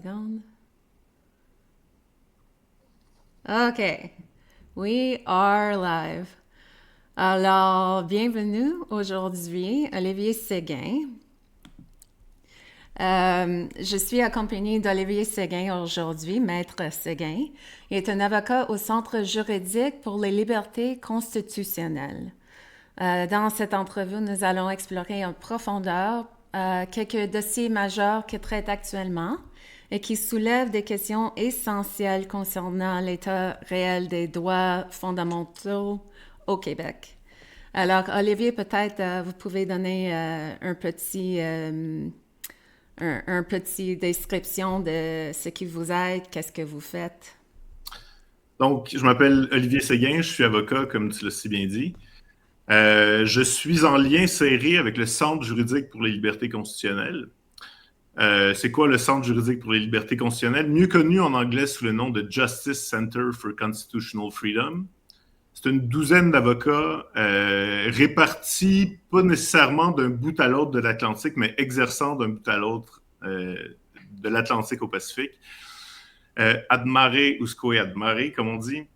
seconde. OK. We are live. Alors, bienvenue aujourd'hui, Olivier Séguin. Je suis accompagnée d'Olivier Séguin aujourd'hui, Maître Séguin. Il est un avocat au Centre juridique pour les libertés constitutionnelles. Dans cette entrevue, nous allons explorer en profondeur quelques dossiers majeurs qui traitent actuellement et qui soulèvent des questions essentielles concernant l'état réel des droits fondamentaux au Québec. Alors, Olivier, peut-être vous pouvez donner un petit description de ce qui vous aide, qu'est-ce que vous faites. Donc, je m'appelle Olivier Séguin, je suis avocat, comme tu l'as si bien dit. Je suis en lien serré avec le Centre juridique pour les libertés constitutionnelles. C'est quoi le Centre juridique pour les libertés constitutionnelles? Mieux connu en anglais sous le nom de Justice Center for Constitutional Freedom. C'est une douzaine d'avocats répartis pas nécessairement d'un bout à l'autre de l'Atlantique, mais exerçant d'un bout à l'autre de l'Atlantique au Pacifique. Admare usque admare, comme on dit,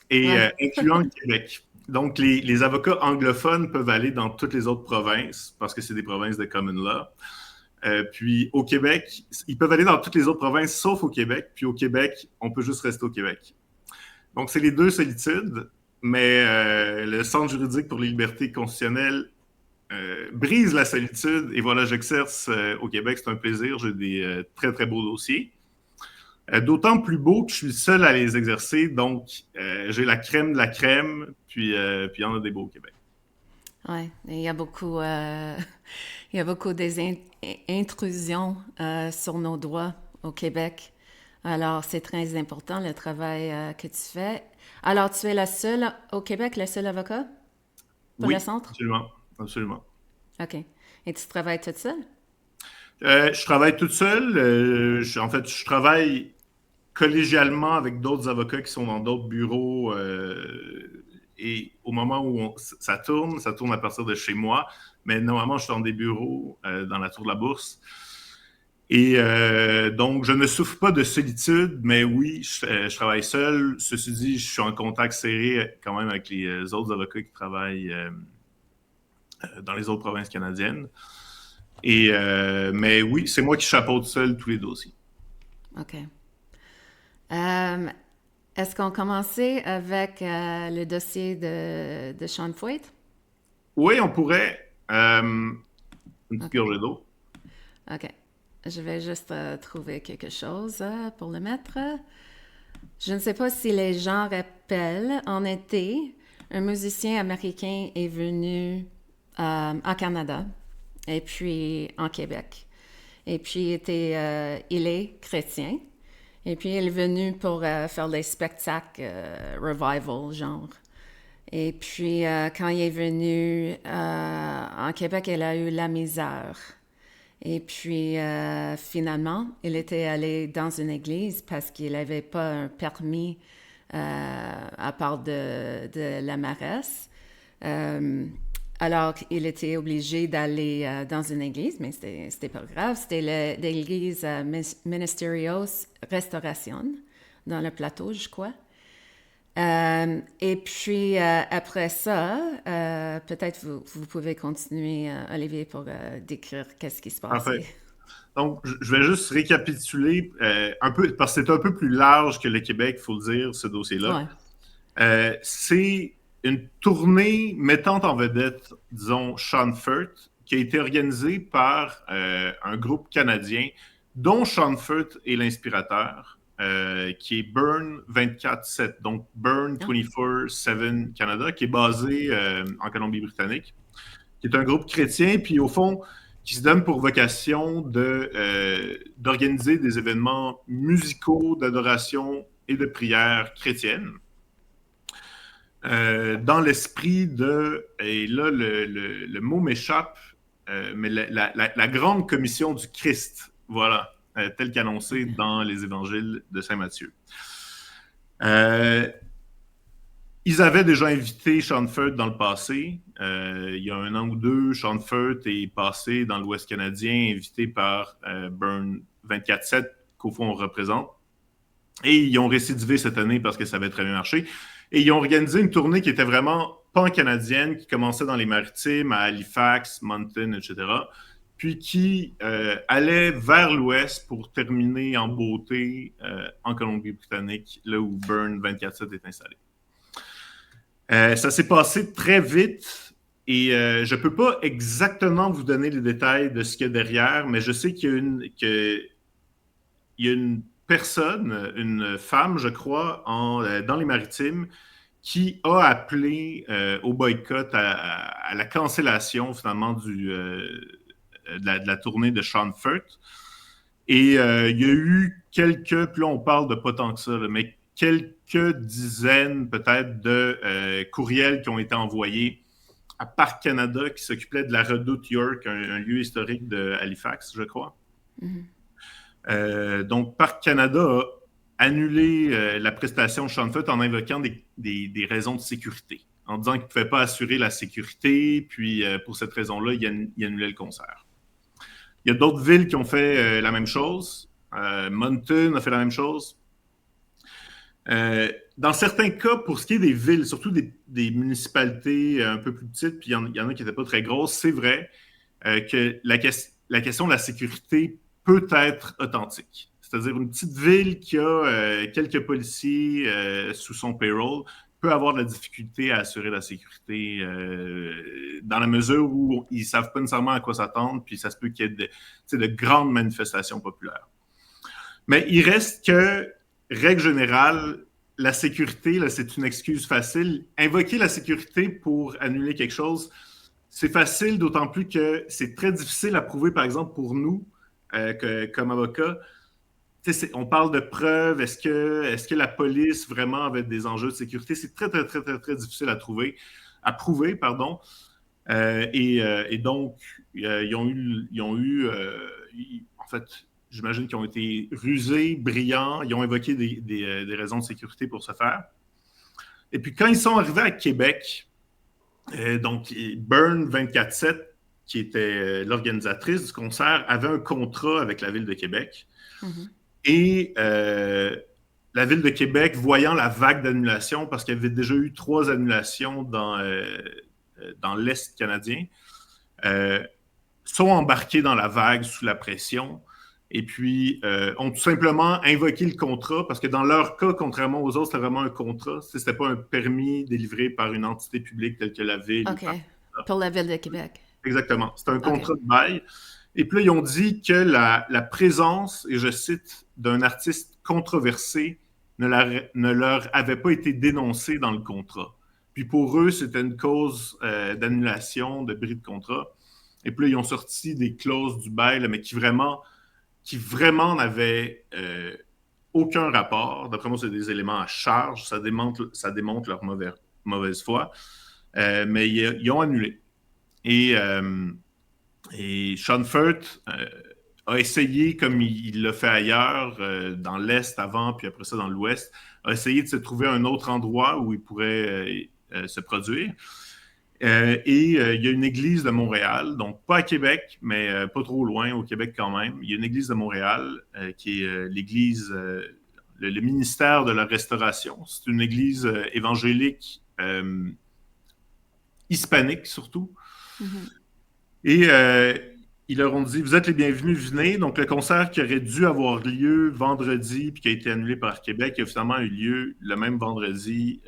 et Ouais. incluant le Québec. Donc, les avocats anglophones peuvent aller dans toutes les autres provinces, parce que c'est des provinces de common law. Puis au Québec, ils peuvent aller dans toutes les autres provinces, sauf au Québec. Puis au Québec, on peut juste rester au Québec. Donc, c'est les deux solitudes, mais le Centre juridique pour les libertés constitutionnelles brise la solitude. Et voilà, j'exerce au Québec, c'est un plaisir. J'ai des très, très beaux dossiers. D'autant plus beau que je suis seul à les exercer, donc j'ai la crème de la crème, puis il y en a des beaux au Québec. Ouais, il y a beaucoup, il y a beaucoup des intrusions sur nos droits au Québec. Alors, c'est très important le travail que tu fais. Alors, tu es la seule au Québec, le seul avocat pour le Oui, centre? absolument, absolument. OK. Et tu travailles toute seule? Je travaille toute seule. En fait, je travaille collégialement avec d'autres avocats qui sont dans d'autres bureaux. Et au moment où ça tourne à partir de chez moi. Mais normalement, je suis dans des bureaux dans la Tour de la Bourse. Et donc, je ne souffre pas de solitude, mais oui, je travaille seul. Ceci dit, je suis en contact serré quand même avec les autres avocats qui travaillent dans les autres provinces canadiennes. Mais oui, c'est moi qui chapeaute seul tous les dossiers. OK. Euh, Est-ce qu'on commençait avec le dossier de Sean Feucht? Oui, on pourrait. Une petite OK. gorgée d'eau. OK. Je vais juste trouver quelque chose pour le mettre. Je ne sais pas si les gens rappellent, en été, un musicien américain est venu en Canada et puis en Québec. Et puis il est chrétien. Et puis il est venu pour faire des spectacles revival, genre. Et puis quand il est venu en Québec, il a eu la misère. Et puis, finalement, il était allé dans une église parce qu'il n'avait pas un permis à part de la mairesse. Euh, alors, il était obligé d'aller dans une église, mais c'était pas grave. C'était l'église Ministerios Restauration, dans le plateau, je crois. Et puis, après ça, peut-être vous pouvez continuer, Olivier, pour décrire qu'est-ce qui se Parfait. passait. Donc, je vais juste récapituler un peu, parce que c'est un peu plus large que le Québec, il faut le dire, ce dossier-là. Ouais. C'est une tournée mettant en vedette, disons, Sean Feucht, qui a été organisée par un groupe canadien dont Sean Feucht est l'inspirateur, qui est Burn 24/7, donc Burn Ah, 24/7 Canada, qui est basé en Colombie-Britannique, qui est un groupe chrétien, puis au fond, qui se donne pour vocation d'organiser des événements musicaux, d'adoration et de prière chrétienne. Dans l'esprit de, et là le mot m'échappe, mais la grande commission du Christ, voilà, tel qu'annoncé OK. dans les évangiles de Saint Matthieu. Ils avaient déjà invité Sean Feucht dans le passé. Il y a un an ou deux, Sean Feucht est passé dans l'Ouest canadien, invité par Burn 24/7 qu'au fond on représente. Et ils ont récidivé cette année parce que ça avait très bien marché. Et ils ont organisé une tournée qui était vraiment pan-canadienne, qui commençait dans les Maritimes, à Halifax, Moncton, etc., puis qui allait vers l'ouest pour terminer en beauté en Colombie-Britannique, là où Burn 24/7 est installé. Ça s'est passé très vite et je ne peux pas exactement vous donner les détails de ce qu'il y a derrière, mais je sais qu'il y a une personne, une femme, je crois, dans les Maritimes, qui a appelé au boycott, à la cancellation finalement de la tournée de Sean Firth. Et il y a eu quelques, puis là on parle de pas tant que ça, là, mais quelques dizaines peut-être de courriels qui ont été envoyés à Parc Canada qui s'occupait de la redoute York, un lieu historique de Halifax, je crois. Donc Parc Canada a annulé la prestation de Sean Firth en invoquant des raisons de sécurité, en disant qu'il ne pouvait pas assurer la sécurité, puis pour cette raison-là, il annulait le concert. Il y a d'autres villes qui ont fait la même chose. Moncton a fait la même chose. Dans certains cas, pour ce qui est des villes, surtout des municipalités un peu plus petites, puis il y en a qui n'étaient pas très grosses, c'est vrai que la question de la sécurité peut être authentique. C'est-à-dire une petite ville qui a quelques policiers sous son payroll peut avoir de la difficulté à assurer la sécurité dans la mesure où ils ne savent pas nécessairement à quoi s'attendre, puis ça se peut qu'il y ait de grandes manifestations populaires. Mais il reste que, règle générale, la sécurité, là, c'est une excuse facile. Invoquer la sécurité pour annuler quelque chose, c'est facile, d'autant plus que c'est très difficile à prouver, par exemple, pour nous, comme avocats. On parle de preuves. Est-ce que la police vraiment avait des enjeux de sécurité? C'est très, très, très, très, très difficile à prouver, pardon. Et donc, ils ont eu en fait, j'imagine qu'ils ont été rusés, brillants. Ils ont évoqué des raisons de sécurité pour ce faire. Et puis, quand ils sont arrivés à Québec, donc Burn 24/7, qui était l'organisatrice du concert, avait un contrat avec la Ville de Québec. Et la Ville de Québec, voyant la vague d'annulation, parce qu'il y avait déjà eu 3 annulations dans l'Est canadien, sont embarqués dans la vague sous la pression et puis ont tout simplement invoqué le contrat, parce que dans leur cas, contrairement aux autres, c'était vraiment un contrat. C'était pas un permis délivré par une entité publique telle que la Ville. OK. Pour la Ville de Québec. Exactement. C'était un contrat de bail. Et puis là, ils ont dit que la présence, et je cite, d'un artiste controversé ne leur avait pas été dénoncée dans le contrat. Puis pour eux, c'était une cause d'annulation, de bris de contrat. Et puis là, ils ont sorti des clauses du bail, mais qui vraiment n'avaient aucun rapport. D'après moi, c'est des éléments à charge. Ça démontre leur mauvaise foi. Mais ils ont annulé. Et Sean Firth a essayé, comme il l'a fait ailleurs, dans l'Est avant, puis après ça dans l'Ouest, a essayé de se trouver un autre endroit où il pourrait se produire. Il y a une église de Montréal, donc pas à Québec, mais pas trop loin, au Québec quand même. Il y a une église de Montréal qui est l'église, le ministère de la Restauration. C'est une église évangélique hispanique surtout. Et ils leur ont dit, vous êtes les bienvenus, venez. Donc, le concert qui aurait dû avoir lieu vendredi, puis qui a été annulé par Québec, a finalement eu lieu le même vendredi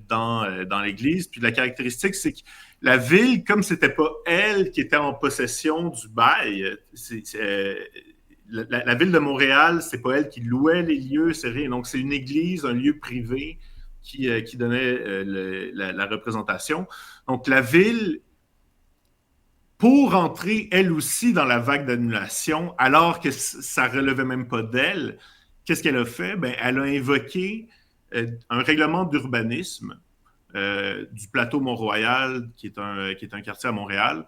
dans l'église. Puis la caractéristique, c'est que la ville, comme c'était pas elle qui était en possession du bail, la ville de Montréal, c'est pas elle qui louait les lieux, c'est rien. Donc, c'est une église, un lieu privé qui donnait la représentation. Donc, la ville, pour entrer, elle aussi, dans la vague d'annulation, alors que ça ne relevait même pas d'elle, qu'est-ce qu'elle a fait? Ben, elle a invoqué un règlement d'urbanisme du plateau Mont-Royal, qui est un quartier à Montréal,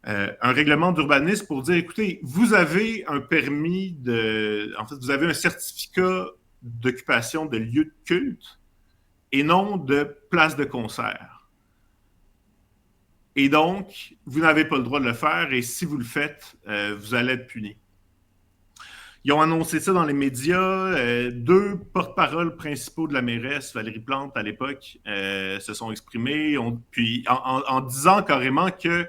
un règlement d'urbanisme pour dire, écoutez, vous avez un permis vous avez un certificat d'occupation de lieu de culte et non de place de concert. Et donc, vous n'avez pas le droit de le faire et si vous le faites, vous allez être puni. Ils ont annoncé ça dans les médias. Deux porte-paroles principaux de la mairesse, Valérie Plante, à l'époque, se sont exprimés, puis en disant carrément que,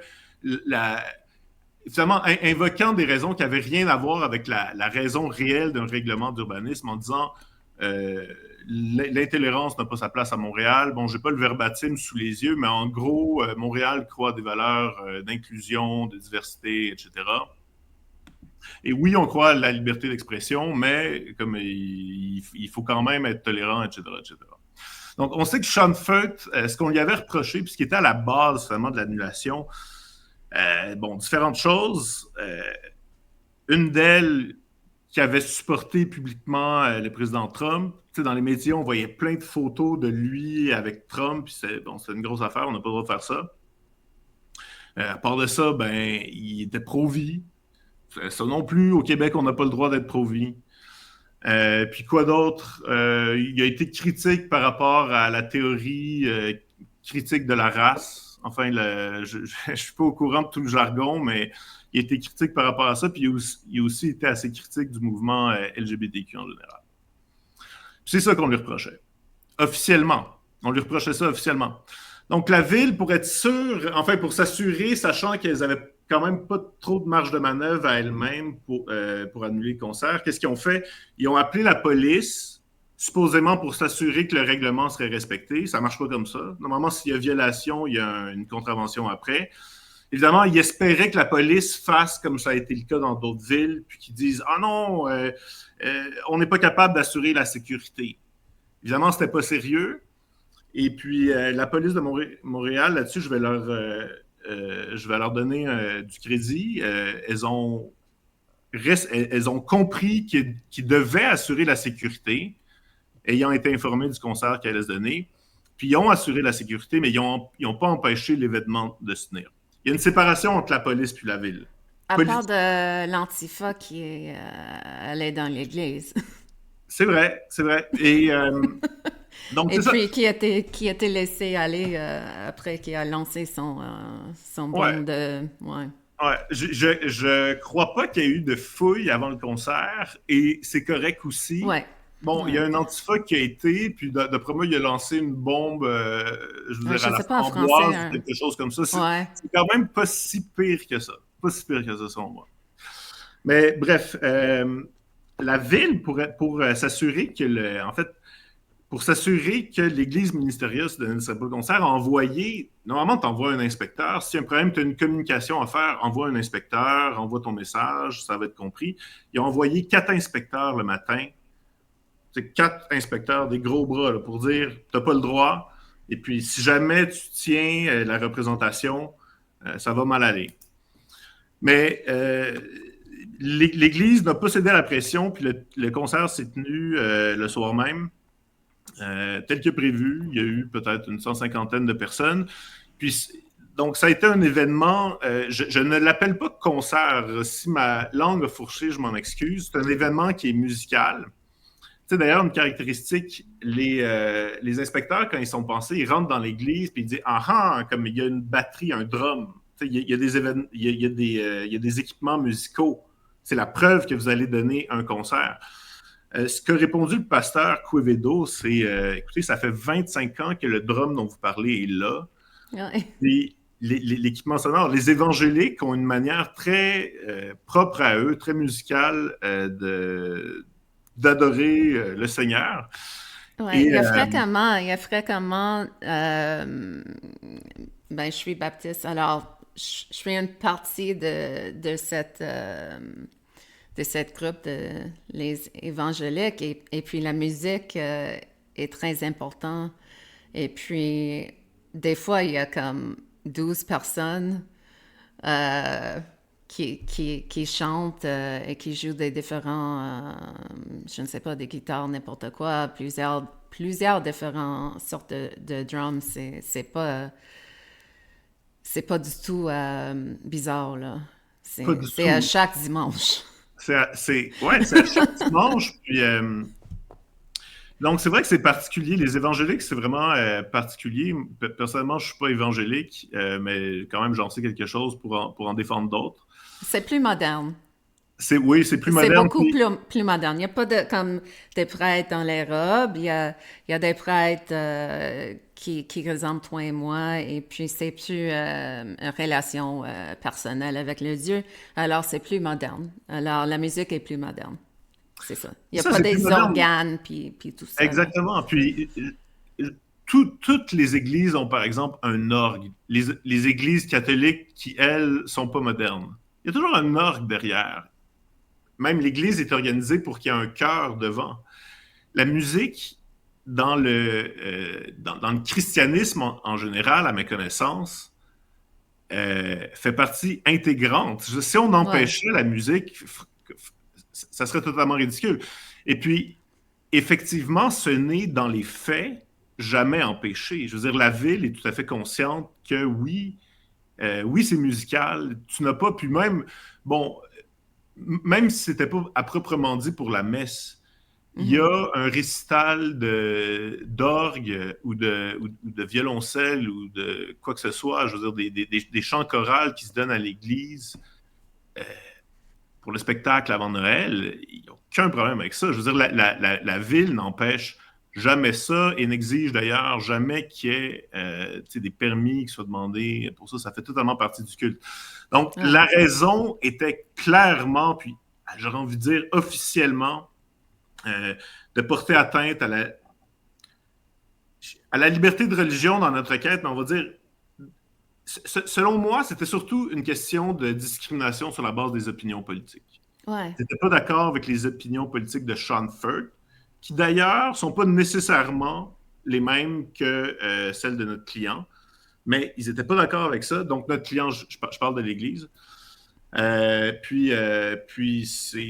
finalement, invoquant des raisons qui n'avaient rien à voir avec la raison réelle d'un règlement d'urbanisme, en disant l'intolérance n'a pas sa place à Montréal. Bon, je n'ai pas le verbatim sous les yeux, mais en gros, Montréal croit à des valeurs d'inclusion, de diversité, etc. Et oui, on croit à la liberté d'expression, mais comme il faut quand même être tolérant, etc., etc. Donc, on sait que Sean Feucht, ce qu'on lui avait reproché, puis ce qui était à la base finalement de l'annulation, bon, différentes choses. Une d'elles qui avait supporté publiquement le président Trump. Tu sais, dans les médias, on voyait plein de photos de lui avec Trump, puis c'est une grosse affaire, on n'a pas le droit de faire ça. À part de ça, ben, il était pro-vie. Ça non plus, au Québec, on n'a pas le droit d'être pro-vie. Puis quoi d'autre? Il a été critique par rapport à la théorie critique de la race. Enfin, je ne suis pas au courant de tout le jargon, mais il a été critique par rapport à ça, puis il a aussi été assez critique du mouvement LGBTQ en général. C'est ça qu'on lui reprochait. Officiellement. On lui reprochait ça officiellement. Donc, la ville, pour être sûre, enfin, pour s'assurer, sachant qu'elles avaient quand même pas trop de marge de manœuvre à elles-mêmes pour annuler le concert, qu'est-ce qu'ils ont fait? Ils ont appelé la police, supposément pour s'assurer que le règlement serait respecté. Ça marche pas comme ça. Normalement, s'il y a violation, il y a une contravention après. Évidemment, ils espéraient que la police fasse comme ça a été le cas dans d'autres villes, puis qu'ils disent « Ah non, on n'est pas capable d'assurer la sécurité. » Évidemment, c'était pas sérieux. Et puis, la police de Montréal, là-dessus, je vais leur donner du crédit. Elles ont compris qu'ils devaient assurer la sécurité, ayant été informés du concert qu'elle allait se donner. Puis, ils ont assuré la sécurité, mais ils n'ont pas empêché l'événement de se tenir. Il y a une séparation entre la police et la ville. À part de l'Antifa qui est allée dans l'église. C'est vrai, c'est vrai. Et donc, Et c'est puis ça. qui a été laissé aller après qu'il a lancé son Ouais. bombe de... Ouais. Ouais, je crois pas qu'il y ait eu de fouilles avant le concert et c'est correct aussi. Ouais. Bon, il y Ouais. a un antifa qui a été, puis d'après moi, il a lancé une bombe, je veux Ouais, dire, je à la sais pas en français. framboise ou quelque chose comme ça. Ouais. C'est quand même pas si pire que ça. Pas si pire que ça, selon moi. Mais bref, la ville, pour s'assurer que en fait, pour s'assurer que l'église ministérieuse ne serait pas le concert, a envoyé, normalement, tu envoies un inspecteur. Si y a un problème, tu as une communication à faire, envoie un inspecteur, envoie ton message, ça va être compris. Ils ont envoyé 4 inspecteurs le matin. C'est 4 inspecteurs, des gros bras, là, pour dire, tu n'as pas le droit. Et puis, si jamais tu tiens la représentation, ça va mal aller. Mais l'église n'a pas cédé à la pression, puis le concert s'est tenu le soir même. Tel que prévu, il y a eu peut-être une 150aine de personnes. Puis, donc, ça a été un événement, je ne l'appelle pas concert. Si ma langue a fourché, je m'en excuse. C'est un événement qui est musical. Tu sais, d'ailleurs, une caractéristique, les inspecteurs, quand ils sont passés, ils rentrent dans l'église puis ils disent « Ah ah! » Comme il y a une batterie, un drum. Tu sais, il y a des événements, il y a des équipements musicaux. C'est la preuve que vous allez donner un concert. Ce qu'a répondu le pasteur Quevedo, c'est écoutez, ça fait 25 ans que le drum dont vous parlez est là. Ouais. Et l'équipement sonore, les évangéliques ont une manière très propre à eux, très musicale d'adorer le Seigneur. Ouais. Et, Il y a fréquemment, ben, je suis baptiste, alors je fais une partie de cette groupe de les évangéliques et puis la musique est très importante. Et puis, des fois, il y a comme 12 personnes euh, qui chantent et qui jouent des différents, je ne sais pas, des guitares, n'importe quoi, plusieurs différentes sortes de drums. C'est pas du tout bizarre, là. pas du C'est à tout. chaque dimanche. Ouais, c'est à chaque dimanche. Puis, donc, c'est vrai que c'est particulier. Les évangéliques, c'est vraiment particulier. Personnellement, je ne suis pas évangélique, mais quand même, j'en sais quelque chose pour en défendre d'autres. C'est plus moderne. Oui, c'est plus C'est moderne. beaucoup plus moderne. Il n'y a pas de comme des prêtres dans les robes. Il y a des prêtres qui ressemblent toi et moi, et puis c'est plus une relation personnelle avec le Dieu. Alors c'est plus moderne. Alors la musique est plus moderne. C'est ça. Il n'y a Ça, pas c'est plus des moderne. organes puis tout ça, là. Exactement. Puis, toutes les églises ont, par exemple, un orgue. Les églises catholiques qui, elles, sont pas modernes. Il y a toujours un orgue derrière. Même l'église est organisée pour qu'il y ait un chœur devant. La musique, dans le christianisme en général, à ma connaissance, fait partie intégrante. Si on Ouais. empêchait la musique, ça serait totalement ridicule. Et puis, effectivement, ce n'est dans les faits jamais empêché. Je veux dire, la ville est tout à fait consciente que oui, oui, c'est musical. Tu n'as pas pu même, bon, même si c'était pas à proprement dit pour la messe, il y Mhm. a un récital d'orgue ou de violoncelle ou de quoi que ce soit, je veux dire, des chants chorales qui se donnent à l'église pour le spectacle avant Noël. Il n'y a aucun problème avec ça. Je veux dire, la ville n'empêche jamais ça et n'exige d'ailleurs jamais qu'il y ait des permis qui soient demandés pour ça. Ça fait totalement partie du culte. Donc, Ah, la raison était clairement, puis j'aurais envie de dire officiellement, euh, de porter atteinte à la liberté de religion dans notre quête, mais on va dire, selon moi, c'était surtout une question de discrimination sur la base des opinions politiques. ouais. Ils n'étaient pas d'accord avec les opinions politiques de Sean Furt, qui d'ailleurs ne sont pas nécessairement les mêmes que celles de notre client, mais ils n'étaient pas d'accord avec ça. Donc, notre client, je parle de l'Église,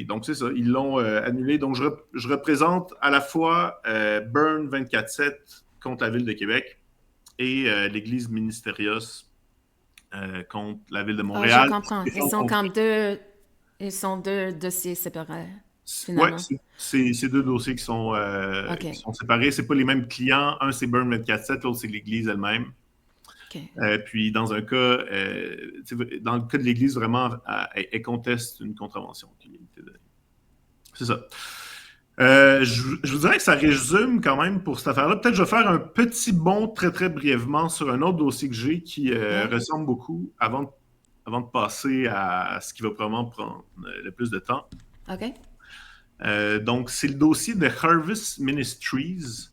donc c'est ça, ils l'ont annulé. Donc je représente à la fois Burn 24/7 contre la ville de Québec et l'Église Ministérios contre la ville de Ah, je Montréal. comprends. Ils sont deux dossiers séparés, Ouais, finalement. c'est deux dossiers qui OK. sont séparés. C'est pas les mêmes clients. Un, c'est Burn 24/7, l'autre, c'est l'Église elle-même. OK. Puis dans un cas, dans le cas de l'Église, vraiment, elle conteste une contravention. C'est ça. Je vous dirais que ça résume quand même pour cette affaire-là. Peut-être que je vais faire un petit bond très, très brièvement sur un autre dossier que j'ai qui Ouais. ressemble beaucoup avant de passer à ce qui va probablement prendre le plus de temps. OK. Donc, c'est le dossier de Harvest Ministries,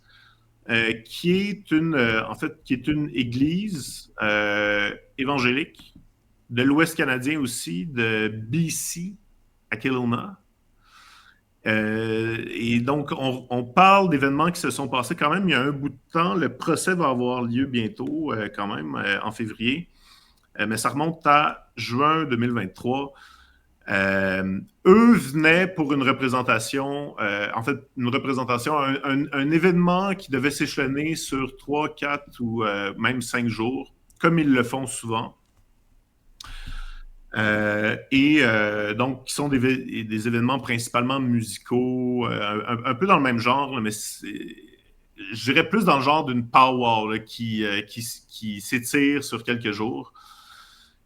qui est en fait, qui est une église évangélique de l'Ouest canadien aussi, de BC à Kelowna. Et donc, on parle d'événements qui se sont passés quand même il y a un bout de temps. Le procès va avoir lieu bientôt, quand même, en février. Mais ça remonte à juin 2023. Eux venaient pour une représentation, en fait, une représentation, un événement qui devait s'échelonner sur 3, 4 ou même 5 jours, comme ils le font souvent. Donc, qui sont des événements principalement musicaux, un peu dans le même genre, là, mais je dirais plus dans le genre d'une powwow là, qui s'étire sur quelques jours.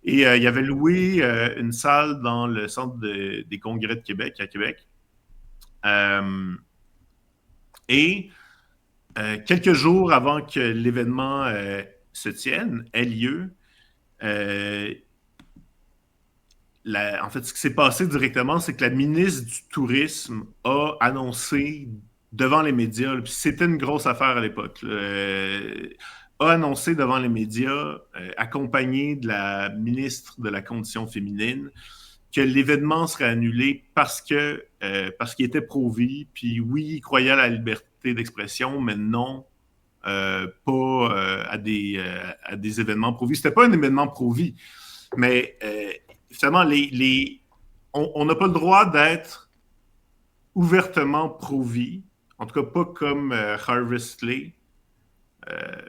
Et il y avait loué une salle dans le centre des congrès de Québec, à Québec. Euh, et quelques jours avant que l'événement se tienne, ait lieu, euh, en fait, ce qui s'est passé directement, c'est que la ministre du Tourisme a annoncé devant les médias, puis c'était une grosse affaire à l'époque, a annoncé devant les médias, accompagnée de la ministre de la Condition féminine, que l'événement serait annulé parce qu'il était pro-vie, puis oui, il croyait à la liberté d'expression, mais non pas à des événements pro-vie. C'était pas un événement pro-vie, mais finalement, on n'a pas le droit d'être ouvertement pro-vie, en tout cas pas comme Harvest Lee,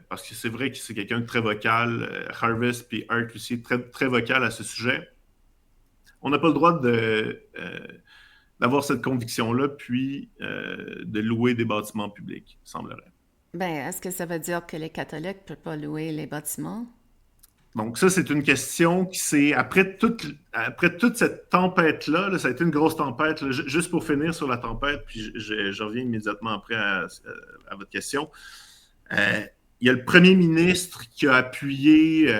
parce que c'est vrai que c'est quelqu'un de très vocal, Harvest puis Art aussi, très, très vocal à ce sujet. On n'a pas le droit d'avoir cette conviction-là, puis de louer des bâtiments publics, semblerait. Ben, est-ce que ça veut dire que les catholiques ne peuvent pas louer les bâtiments? Donc ça, c'est une question qui s'est... Après toute cette tempête-là, là, ça a été une grosse tempête. Là, juste pour finir sur la tempête, puis je reviens immédiatement après à votre question. Il y a le premier ministre qui a appuyé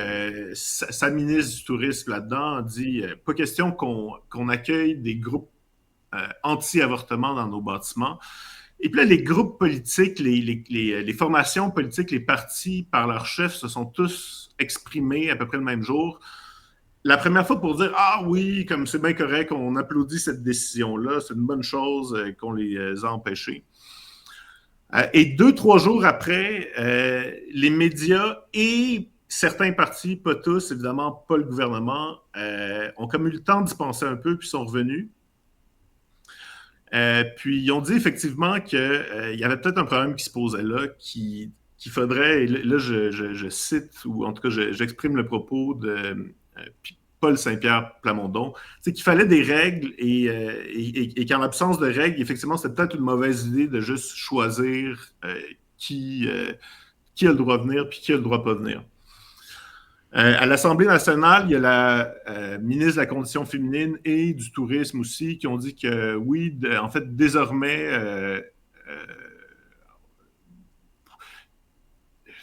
sa ministre du Tourisme là-dedans, a dit pas question qu'on accueille des groupes anti-avortement dans nos bâtiments. Et puis là, les groupes politiques, les formations politiques, les partis, par leurs chefs, se sont tous exprimés à peu près le même jour. La première fois pour dire « Ah oui, comme c'est bien correct, on applaudit cette décision-là, c'est une bonne chose qu'on les a empêchés. » Et 2-3 jours après, les médias et certains partis, pas tous, évidemment, pas le gouvernement, ont comme eu le temps d'y penser un peu, puis sont revenus. Puis ils ont dit effectivement qu'il y avait peut-être un problème qui se posait là, qu'il faudrait, et là je cite, ou en tout cas j'exprime le propos de Paul Saint-Pierre Plamondon, c'est qu'il fallait des règles et qu'en l'absence de règles, effectivement, c'était peut-être une mauvaise idée de juste choisir qui a le droit de venir puis qui a le droit de pas venir. À l'Assemblée nationale, il y a la ministre de la Condition féminine et du Tourisme aussi qui ont dit que oui, en fait, désormais,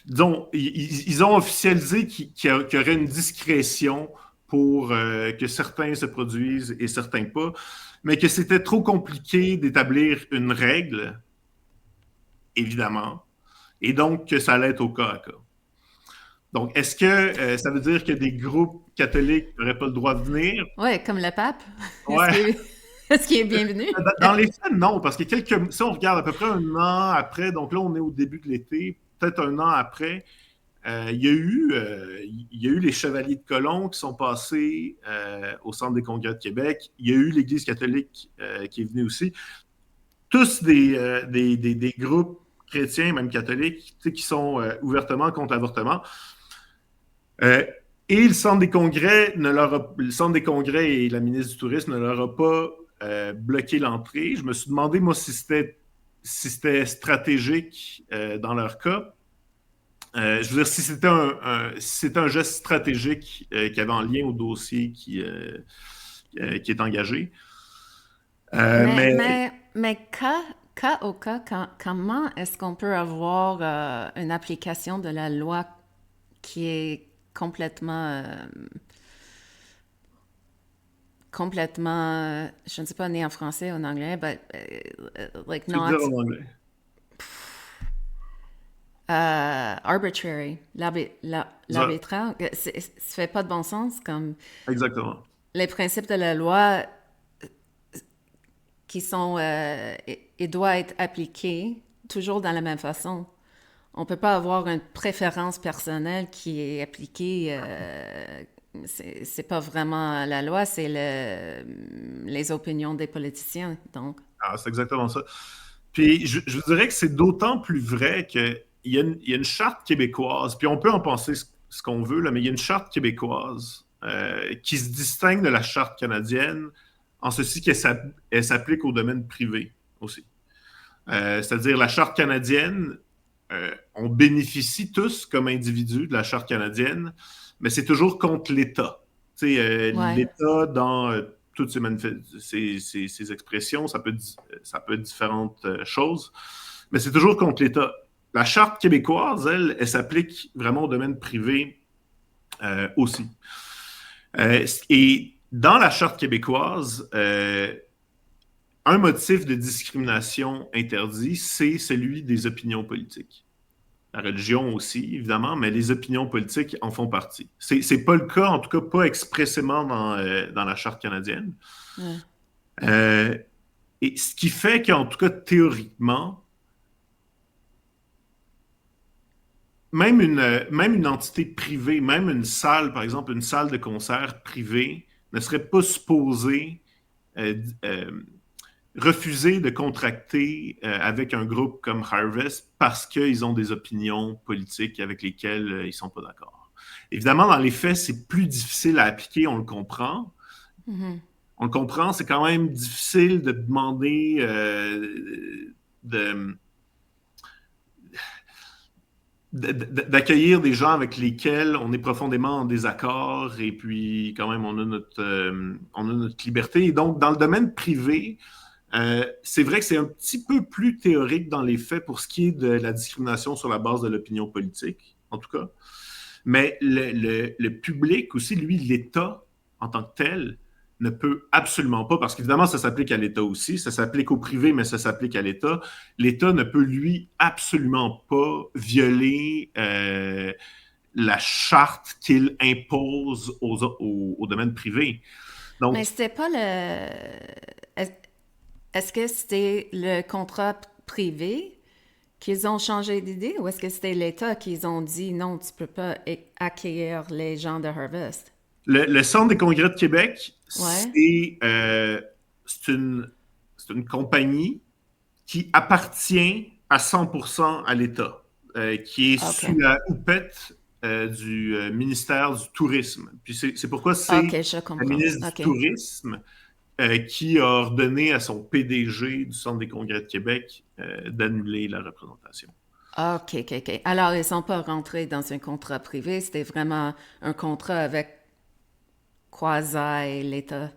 disons, ils ont officialisé qu'il y aurait une discrétion pour que certains se produisent et certains pas, mais que c'était trop compliqué d'établir une règle, évidemment, et donc que ça allait être au cas à cas. Donc, est-ce que ça veut dire que des groupes catholiques n'auraient pas le droit de venir? Oui, comme le pape. Ouais. Est-ce qu'il est bienvenu? Dans les faits, non, parce que si on regarde à peu près un an après, donc là, on est au début de l'été, peut-être un an après, il y a eu les Chevaliers de Colomb qui sont passés au Centre des Congrès de Québec. Il y a eu l'Église catholique qui est venue aussi. Tous des groupes chrétiens, même catholiques, qui sont ouvertement contre l'avortement. Et le Centre des Congrès et la ministre du Tourisme ne leur a pas bloqué l'entrée. Je me suis demandé, moi, si c'était stratégique dans leur cas. Je veux dire, si c'était un geste stratégique qui avait en lien au dossier qui est engagé. Mais cas au cas, comment est-ce qu'on peut avoir une application de la loi qui est complètement, je ne sais pas né en français ou en anglais, but like tu veux dire en anglais? Arbitrary, l'arbitraire, ça fait pas de bon sens comme Exactement. les principes de la loi qui sont et doivent être appliqués toujours de la même façon. On peut pas avoir une préférence personnelle qui est appliquée. C'est pas vraiment la loi, c'est les opinions des politiciens. Donc. Ah, c'est exactement ça. Puis je vous dirais que c'est d'autant plus vrai qu'il y a une charte québécoise, puis on peut en penser ce qu'on veut, là, mais il y a une charte québécoise qui se distingue de la charte canadienne en ceci qu'elle s'applique au domaine privé aussi. C'est-à-dire la charte canadienne, on bénéficie tous comme individus de la charte canadienne, mais c'est toujours contre l'État. Ouais. L'État dans toutes ces expressions, ça peut être différentes choses, mais c'est toujours contre l'État. La charte québécoise, elle s'applique vraiment au domaine privé aussi. Et dans la charte québécoise, un motif de discrimination interdit, c'est celui des opinions politiques. La religion aussi, évidemment, mais les opinions politiques en font partie. C'est pas le cas, en tout cas pas expressément dans la Charte canadienne. Ouais. Et ce qui fait qu'en tout cas, théoriquement, même une entité privée, même une salle, par exemple, une salle de concert privée, ne serait pas supposée refuser de contracter avec un groupe comme Harvest parce qu'ils ont des opinions politiques avec lesquelles ils ne sont pas d'accord. Évidemment, dans les faits, c'est plus difficile à appliquer, on le comprend. Mm-hmm. On le comprend, c'est quand même difficile de demander d'accueillir des gens avec lesquels on est profondément en désaccord et puis quand même on a notre liberté. Et donc, dans le domaine privé, c'est vrai que c'est un petit peu plus théorique dans les faits pour ce qui est de la discrimination sur la base de l'opinion politique, en tout cas. Mais le public aussi, lui, l'État en tant que tel, ne peut absolument pas, parce qu'évidemment, ça s'applique à l'État aussi, ça s'applique au privé, mais ça s'applique à l'État. L'État ne peut, lui, absolument pas violer la charte qu'il impose au domaine privé. Donc, Mais c'était pas le... Est- Est-ce que c'était le contrat privé qu'ils ont changé d'idée ou est-ce que c'était l'État qu'ils ont dit non, tu peux pas accueillir les gens de Harvest? le Centre des congrès de Québec, Ouais. c'est une compagnie qui appartient à 100% à l'État, qui est sous OK. la houpette du ministère du Tourisme. Puis c'est pourquoi c'est OK, je la comprends. ministre du OK. Tourisme qui a ordonné à son PDG du Centre des congrès de Québec d'annuler la représentation. OK, OK, OK. Alors, ils ne sont pas rentrés dans un contrat privé, c'était vraiment un contrat avec quasi l'État.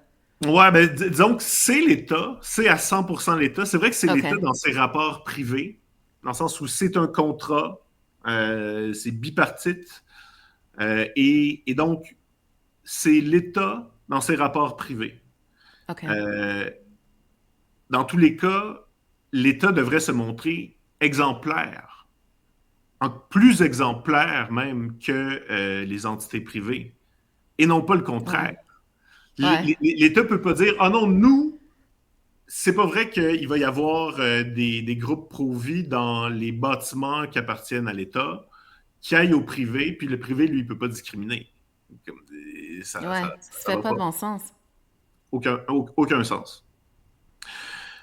Ouais, ben, disons que c'est l'État, c'est à 100% l'État. C'est vrai que c'est l'État OK. dans ses rapports privés, dans le sens où c'est un contrat, c'est bipartite, et donc c'est l'État dans ses rapports privés. OK. Euh, dans tous les cas, l'État devrait se montrer exemplaire, plus exemplaire même que les entités privées, et non pas le Ouais. contraire. Ouais. L'État ne peut pas dire, ah non, nous, c'est pas vrai qu'il va y avoir des groupes pro-vie dans les bâtiments qui appartiennent à l'État, qui aillent au privé, puis le privé, lui, il peut pas discriminer. Comme, Ouais. Ça ça fait va pas pas. bon sens. Aucun sens.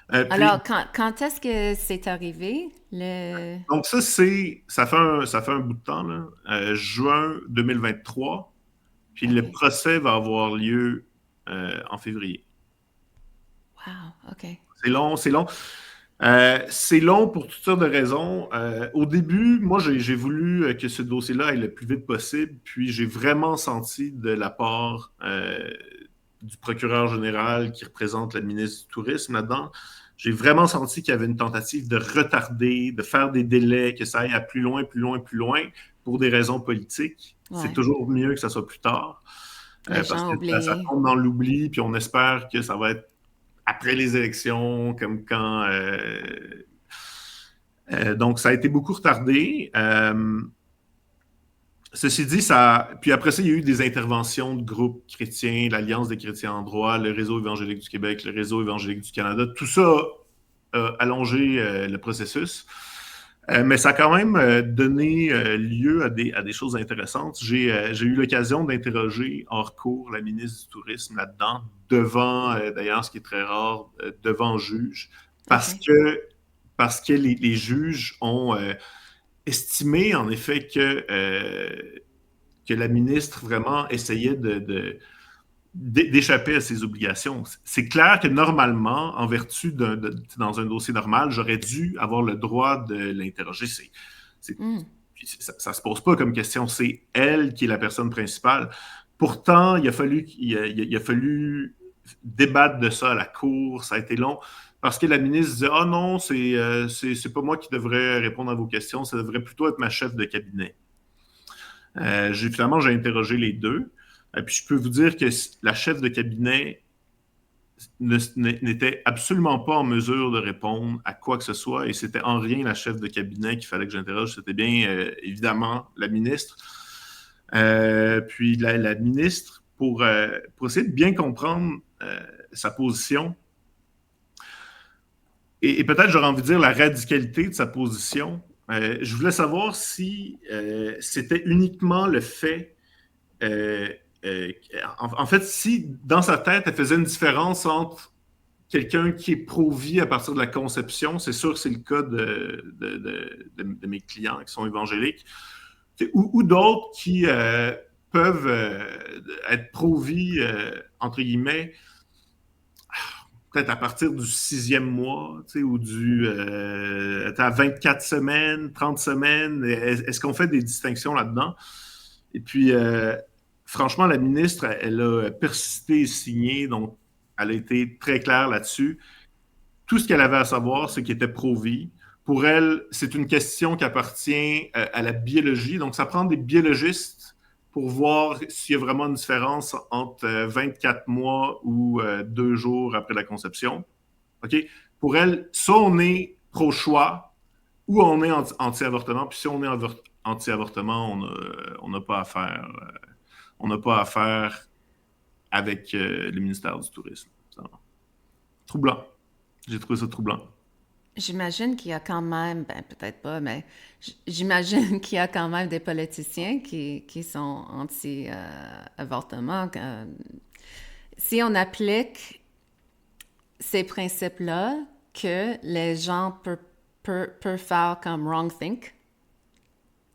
Puis, Alors, quand est-ce que c'est arrivé? Le... donc ça fait un bout de temps, là. Juin 2023, puis le OK. procès va avoir lieu en février. Wow. OK. C'est long, c'est long. C'est long pour toutes sortes de raisons. Au début, moi, j'ai voulu que ce dossier-là aille le plus vite possible, puis j'ai vraiment senti de la part du procureur général qui représente la ministre du Tourisme là-dedans, j'ai vraiment senti qu'il y avait une tentative de retarder, de faire des délais, que ça aille à plus loin, plus loin, plus loin, pour des raisons politiques. C'est Ouais. toujours mieux que ça soit plus tard, Les parce gens que ça oublient. tombe dans l'oubli, puis on espère que ça va être après les élections, comme quand. Donc, ça a été beaucoup retardé. Ceci dit, puis après ça, il y a eu des interventions de groupes chrétiens, l'Alliance des chrétiens en droit, le Réseau évangélique du Québec, le Réseau évangélique du Canada. Tout ça a allongé le processus. Mais ça a quand même donné lieu à des choses intéressantes. J'ai eu l'occasion d'interroger hors cours la ministre du Tourisme là-dedans, devant, d'ailleurs, ce qui est très rare, devant juge, parce OK. que, parce que les juges ont estimé, en effet, que la ministre vraiment essayait d'échapper à ses obligations. C'est clair que normalement, en vertu dans un dossier normal, j'aurais dû avoir le droit de l'interroger. Hmm. Ça se pose pas comme question. C'est elle qui est la personne principale. Pourtant, il a fallu débattre de ça à la cour. Ça a été long parce que la ministre disait, ah non, c'est pas moi qui devrais répondre à vos questions. Ça devrait plutôt être ma chef de cabinet. Finalement, j'ai interrogé les deux. Puis je peux vous dire que la chef de cabinet n'était absolument pas en mesure de répondre à quoi que ce soit, et c'était en rien la chef de cabinet qu'il fallait que j'interroge, c'était bien évidemment la ministre. Puis la ministre, pour essayer de bien comprendre sa position, et peut-être j'aurais envie de dire la radicalité de sa position, je voulais savoir si c'était uniquement le fait euh, euh, en fait, si dans sa tête, elle faisait une différence entre quelqu'un qui est pro-vie à partir de la conception, c'est sûr que c'est le cas de mes clients qui sont évangéliques, ou d'autres qui peuvent être pro-vie, entre guillemets, peut-être à partir du 6e mois, ou à 24 semaines, 30 semaines. Est-ce qu'on fait des distinctions là-dedans? Et puis, franchement, la ministre, elle a persisté et signé, donc elle a été très claire là-dessus. Tout ce qu'elle avait à savoir, c'est qu'elle était pro-vie. Pour elle, c'est une question qui appartient à la biologie. Donc, ça prend des biologistes pour voir s'il y a vraiment une différence entre 24 mois ou 2 jours après la conception. OK? Pour elle, soit on est pro-choix ou on est anti-avortement. Puis si on est anti-avortement, on n'a pas à faire, on n'a pas à faire avec le ministère du Tourisme. Troublant. J'ai trouvé ça troublant. J'imagine qu'il y a quand même, ben peut-être pas, mais j'imagine qu'il y a quand même des politiciens qui sont anti-avortement. Si on applique ces principes-là, que les gens peuvent faire comme wrong think,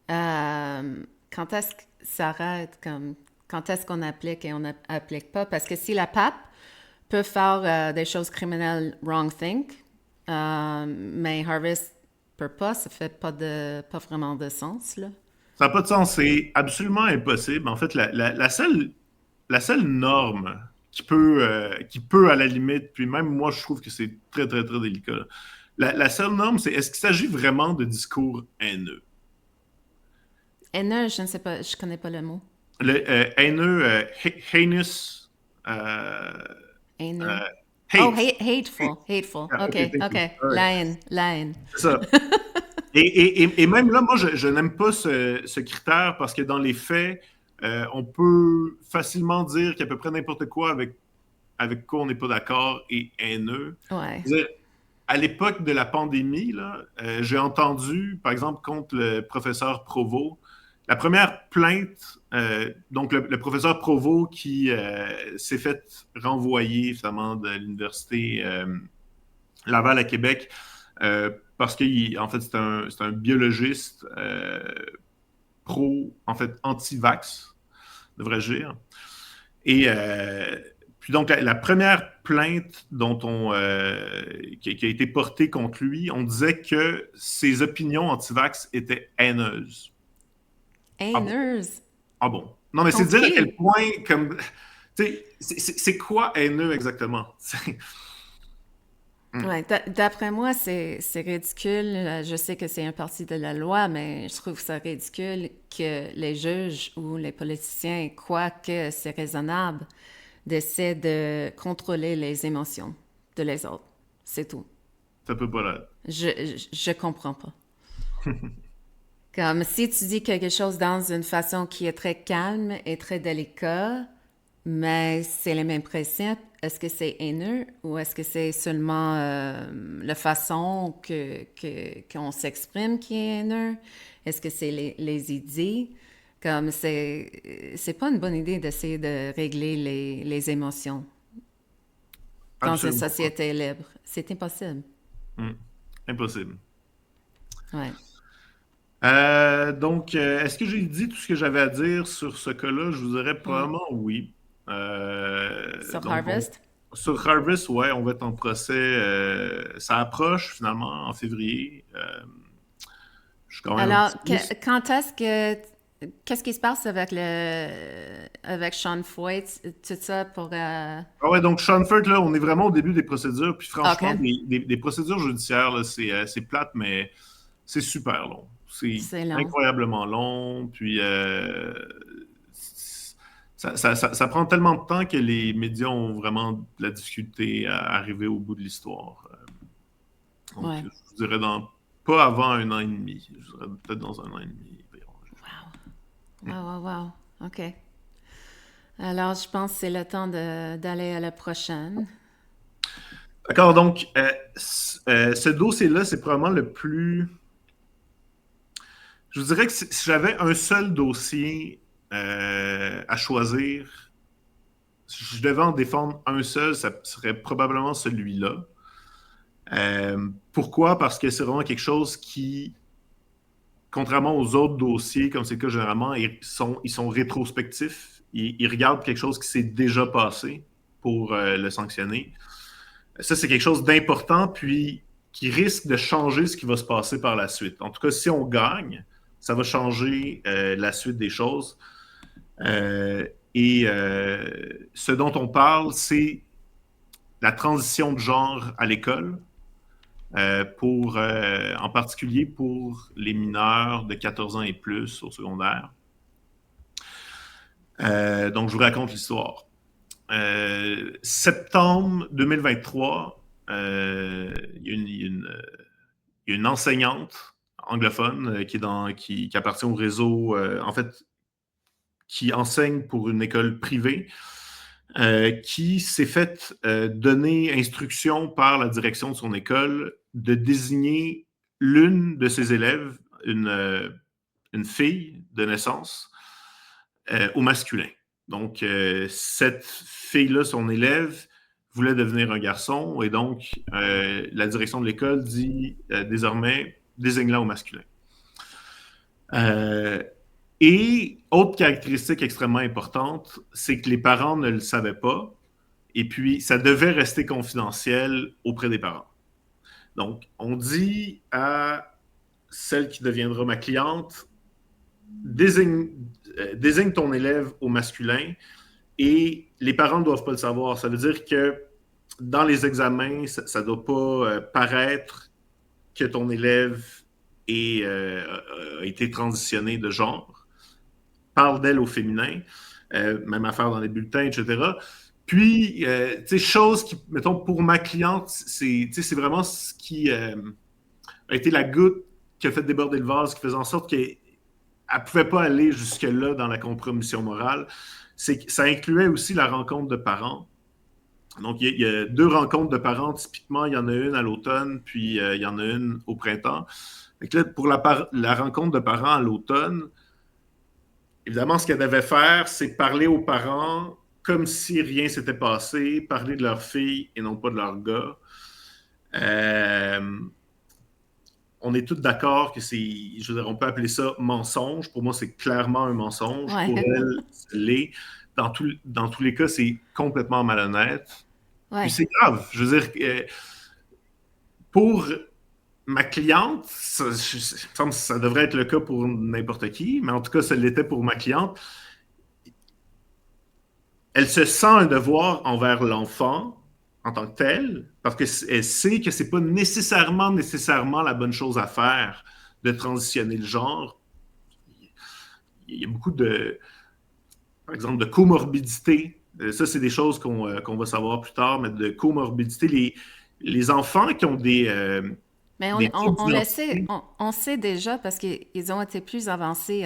quand est-ce que ça arrête? Quand est-ce qu'on applique et on n'applique pas? Parce que si la pape peut faire des choses criminelles wrong think, mais Harvest peut pas, ça fait pas vraiment de sens, là. Ça n'a pas de sens, c'est absolument impossible. En fait, la seule norme qui peut, à la limite, puis même moi, je trouve que c'est très, très, très délicat. La seule norme, c'est est-ce qu'il s'agit vraiment de discours haineux? Haineux, je ne sais pas, je connais pas le mot. Le haineux, heinous, euh, Haineux. euh, Oh, hate. hateful. Ah, OK, thank you. OK. All right. La haine. C'est ça. Et même là, moi, je n'aime pas ce critère parce que dans les faits, on peut facilement dire qu'à peu près n'importe quoi avec quoi on n'est pas d'accord est haineux. Ouais. Je veux dire, à l'époque de la pandémie, là, j'ai entendu, par exemple, contre le professeur Provost, la première plainte, donc le professeur Provost qui s'est fait renvoyer finalement de l'université Laval à Québec parce qu'en fait, c'est un biologiste en fait, anti-vax, devrais-je dire. Et puis donc, la première plainte qui a été portée contre lui, on disait que ses opinions anti-vax étaient haineuses. Ah bon? Haineuse. Ah bon? Non, mais c'est Contre dire à quel qui? point, comme, tu sais, c'est quoi haineux exactement? Ouais, d'après moi, c'est ridicule. Je sais que c'est un parti de la loi, mais je trouve ça ridicule que les juges ou les politiciens croient que c'est raisonnable d'essayer de contrôler les émotions de les autres. C'est tout. Ça peut pas l'être. Je comprends pas. Comme si tu dis quelque chose dans une façon qui est très calme et très délicate, mais c'est le même principe. Est-ce que c'est haineux ou est-ce que c'est seulement la façon qu'on s'exprime qui est haineux? Est-ce que c'est les idées? Comme c'est pas une bonne idée d'essayer de régler les émotions dans une Absolument pas. société libre. C'est impossible. Hmm. Impossible. Ouais. Donc, est-ce que j'ai dit tout ce que j'avais à dire sur ce cas-là? Je vous dirais Ouais. probablement oui. Sur Donc, Harvest? sur Harvest, ouais, on va être en procès. Ça approche finalement en février. Je suis quand même Alors, optimiste. quand est-ce que... Qu'est-ce qui se passe avec avec Sean Foyt, tout ça pour... Ah ouais, donc Sean Furt, là, on est vraiment au début des procédures. Puis franchement, OK, des procédures judiciaires, là, c'est plate, mais c'est super long. C'est c'est long. incroyablement long. Puis ça prend tellement de temps que les médias ont vraiment de la difficulté à arriver au bout de l'histoire. Donc, Ouais. je vous dirais pas avant 1 an et demi. Je dirais peut-être dans 1 an et demi. Wow. OK. Alors, je pense que c'est le temps d'aller à la prochaine. D'accord, donc ce dossier-là, c'est probablement le plus. Je vous dirais que si j'avais un seul dossier à choisir, si je devais en défendre un seul, ça serait probablement celui-là. Pourquoi? Parce que c'est vraiment quelque chose qui, contrairement aux autres dossiers, comme c'est le cas généralement, ils sont rétrospectifs. Ils regardent quelque chose qui s'est déjà passé pour le sanctionner. Ça, c'est quelque chose d'important, puis qui risque de changer ce qui va se passer par la suite. En tout cas, si on gagne, ça va changer la suite des choses. Ce dont on parle, c'est la transition de genre à l'école, en particulier pour les mineurs de 14 ans et plus au secondaire. Donc, je vous raconte l'histoire. Septembre 2023, il y a une enseignante anglophone qui appartient au réseau, en fait, qui enseigne pour une école privée, qui s'est fait donner instruction par la direction de son école de désigner l'une de ses élèves, une fille de naissance, au masculin. Donc, cette fille-là, son élève, voulait devenir un garçon, et donc la direction de l'école dit désormais, désigne-la au masculin. Et autre caractéristique extrêmement importante, c'est que les parents ne le savaient pas, et puis ça devait rester confidentiel auprès des parents. Donc, on dit à celle qui deviendra ma cliente, désigne ton élève au masculin, et les parents ne doivent pas le savoir. Ça veut dire que dans les examens, ça ne doit pas paraître que ton élève a été transitionné de genre. Parle d'elle au féminin, même affaire dans les bulletins, etc. Puis, tu sais, chose qui, mettons, pour ma cliente, c'est vraiment ce qui a été la goutte qui a fait déborder le vase, qui faisait en sorte qu'elle ne pouvait pas aller jusque-là dans la compromission morale. C'est que ça incluait aussi la rencontre de parents. Donc, il y a 2 rencontres de parents. Typiquement, il y en a une à l'automne, puis il y en a une au printemps. Donc là, pour la rencontre de parents à l'automne, évidemment, ce qu'elle devait faire, c'est parler aux parents comme si rien s'était passé, parler de leur fille et non pas de leur gars. On est tous d'accord que je veux dire, on peut appeler ça mensonge. Pour moi, c'est clairement un mensonge. Ouais. Pour elle, c'est l'est. Dans tous les cas, c'est complètement malhonnête. Ouais. Puis c'est grave. Je veux dire, pour ma cliente, ça devrait être le cas pour n'importe qui, mais en tout cas, ça l'était pour ma cliente. Elle se sent un devoir envers l'enfant en tant que tel, parce qu'elle sait que c'est pas nécessairement la bonne chose à faire de transitionner le genre. Il y a beaucoup par exemple, de comorbidité. Ça, c'est des choses qu'on va savoir plus tard, mais de comorbidité. Les enfants qui ont mais on sait déjà parce qu'ils ont été plus avancés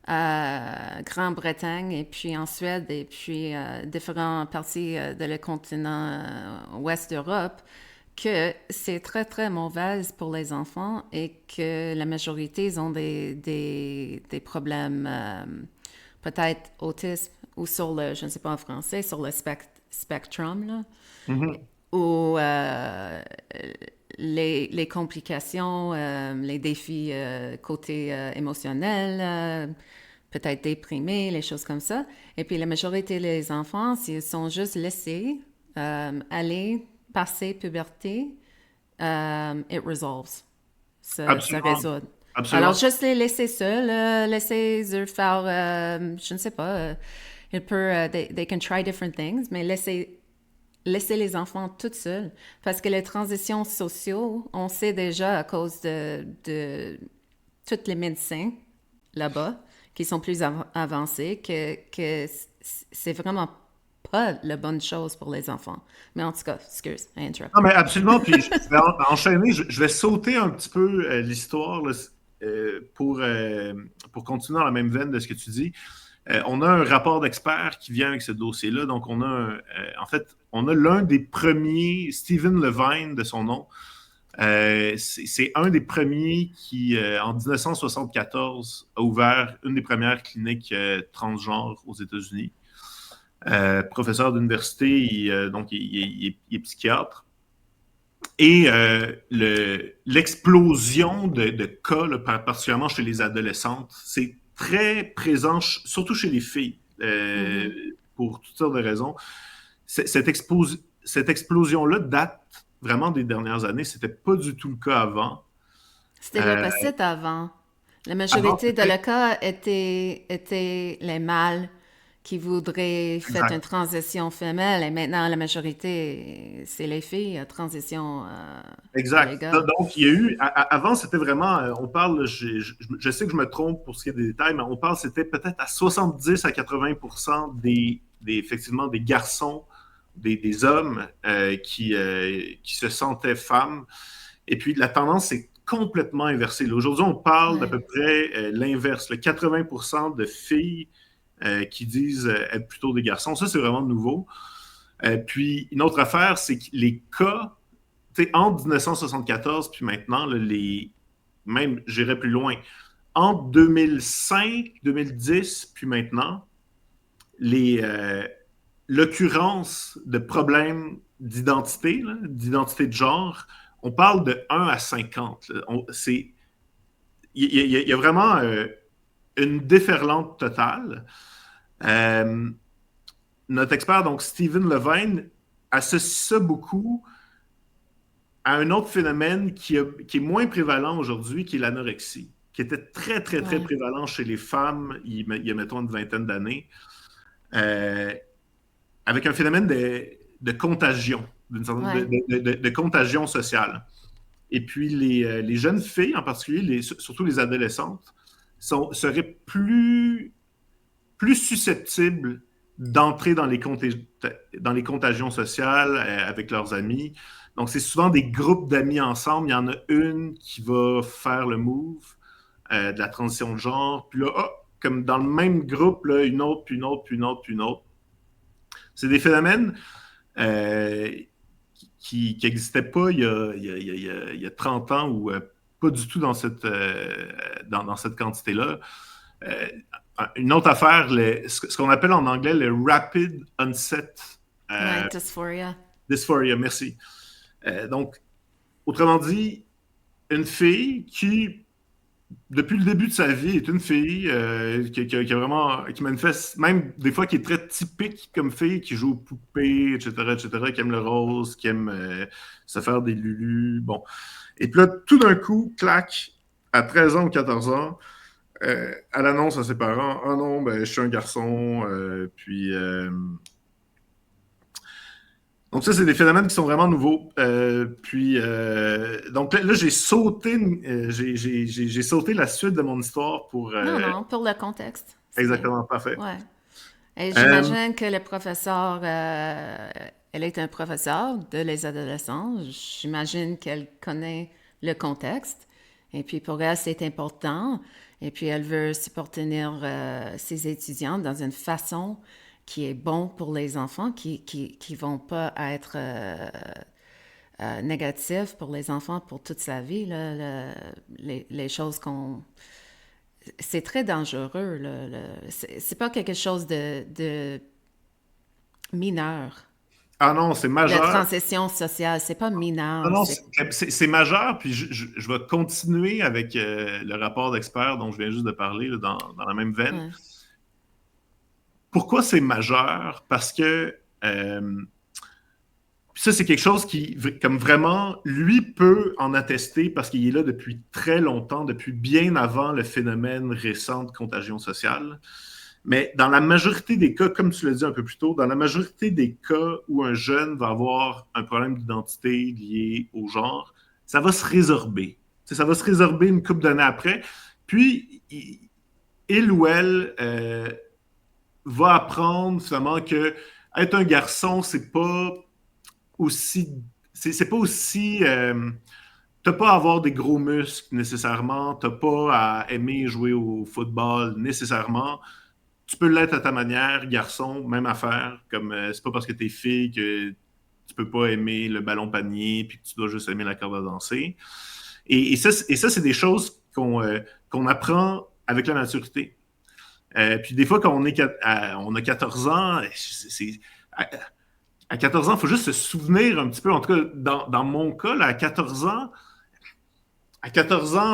à Grande-Bretagne et puis en Suède et puis différentes parties de le continent ouest d'Europe que c'est très, très mauvaise pour les enfants et que la majorité ils ont des problèmes, peut-être autisme ou sur le, je ne sais pas en français, sur le spectrum, là, Mm-hmm. ou les complications, les défis côté émotionnel, peut-être déprimés, les choses comme ça. Et puis la majorité des enfants, s'ils sont juste laissés aller passer puberté, it resolves. Ça résout. Absolument. Alors, juste les laisser seuls, laisser eux faire, je ne sais pas, they can try different things, mais laisser les enfants toutes seuls. Parce que les transitions sociales, on sait déjà à cause de tous les médecins là-bas qui sont plus avancés que c'est vraiment pas la bonne chose pour les enfants. Mais en tout cas, excuse, I interrupt. Non, mais absolument. Puis je vais enchaîner. Je vais sauter un petit peu l'histoire là, pour continuer dans la même veine de ce que tu dis. On a un rapport d'experts qui vient avec ce dossier-là. Donc, on a en fait, on a l'un des premiers, Stephen Levine de son nom. C'est un des premiers qui, en 1974, a ouvert une des premières cliniques transgenres aux États-Unis. Professeur d'université, donc il est psychiatre. Et l'explosion de cas, là, particulièrement chez les adolescentes, c'est très présent, surtout chez les filles, pour toutes sortes de raisons. Cette cette explosion-là date vraiment des dernières années. C'était pas du tout le cas avant. C'était l'opposite avant. La Avant, majorité de c'était le cas étaient les mâles qui voudraient faire une exact. transition femelle et maintenant la majorité, c'est les filles, transition pour les Exact. gars. Donc, il y a eu, avant, c'était vraiment, on parle, je sais que je me trompe pour ce qui est des détails, mais on parle, c'était peut-être à 70 à 80% effectivement, des garçons, des hommes qui se sentaient femmes. Et puis, la tendance est complètement inversée. Aujourd'hui, on parle d'à Ouais. peu près l'inverse. Le 80% de filles qui disent être plutôt des garçons. Ça, c'est vraiment nouveau. Puis, une autre affaire, c'est que les cas, entre 1974 puis maintenant, là, même, j'irais plus loin, entre 2005, 2010 puis maintenant, l'occurrence de problèmes d'identité, d'identité de genre, on parle de 1 à 50. Il y a vraiment une déferlante totale. Euh, Notre expert, donc Stephen Levine, associe ça beaucoup à un autre phénomène qui est moins prévalent aujourd'hui, qui est l'anorexie, qui était très, très, très Ouais. prévalent chez les femmes il y a mettons, une vingtaine d'années, euh, avec un phénomène de contagion, Ouais. de contagion sociale. Et puis, les jeunes filles, en particulier, surtout les adolescentes, seraient plus susceptibles d'entrer dans les contagions sociales avec leurs amis. Donc, c'est souvent des groupes d'amis ensemble. Il y en a une qui va faire le move de la transition de genre. Puis là, oh, comme dans le même groupe, là, une autre, puis une autre, puis une autre, puis une autre. C'est des phénomènes euh, qui n'existaient pas il y a 30 ans ou pas du tout dans cette quantité-là. Euh, une autre affaire, ce qu'on appelle en anglais le rapid onset Ouais, dysphoria. dysphoria, merci. Donc, autrement dit, une fille qui, depuis le début de sa vie, est une fille qui a vraiment, qui manifeste, même des fois qui est très typique comme fille, qui joue aux poupées, etc., qui aime le rose, qui aime se faire des lulus, bon. Et puis là, tout d'un coup, clac, à 13 ans ou 14 ans, elle annonce à ses parents, « Ah non, ben, je suis un garçon. Donc ça, c'est des phénomènes qui sont vraiment nouveaux. Donc là, j'ai sauté la suite de mon histoire pour... Non, non, pour le contexte. C'est bien. exactement, parfait. Ouais. Et Euh, j'imagine que le professeur, elle est un professeur de les adolescents. J'imagine qu'elle connaît le contexte. Et puis pour elle, c'est important. Et puis elle veut subvenir ses étudiants dans une façon qui est bon pour les enfants, qui vont pas être négatifs pour les enfants pour toute sa vie. Là, les choses qu'on c'est très dangereux. C'est pas quelque chose de mineur. ah non, c'est La majeur. transition sociale, c'est pas Non, mineur. non, c'est majeur. Puis je vais continuer avec le rapport d'expert dont je viens juste de parler là, dans la même veine. Ouais, Pourquoi c'est majeur? Parce que ça, c'est quelque chose qui, comme vraiment, lui peut en attester parce qu'il est là depuis très longtemps, depuis bien avant le phénomène récent de contagion sociale. Mais dans la majorité des cas, comme tu l'as dit un peu plus tôt, dans la majorité des cas où un jeune va avoir un problème d'identité lié au genre, ça va se résorber. Ça va se résorber une couple d'années après. Puis, il ou elle va apprendre finalement que être un garçon, c'est pas aussi. C'est pas aussi. T'as pas à avoir des gros muscles nécessairement. T'as pas à aimer jouer au football nécessairement. Tu peux l'être à ta manière, garçon, même affaire. Comme c'est pas parce que t'es fille que tu peux pas aimer le ballon panier puis que tu dois juste aimer la corde à danser. Et ça c'est des choses qu'on apprend avec la maturité. Puis des fois, quand on a 14 ans, à 14 ans, il faut juste se souvenir un petit peu. En tout cas, dans mon cas, là, à 14 ans,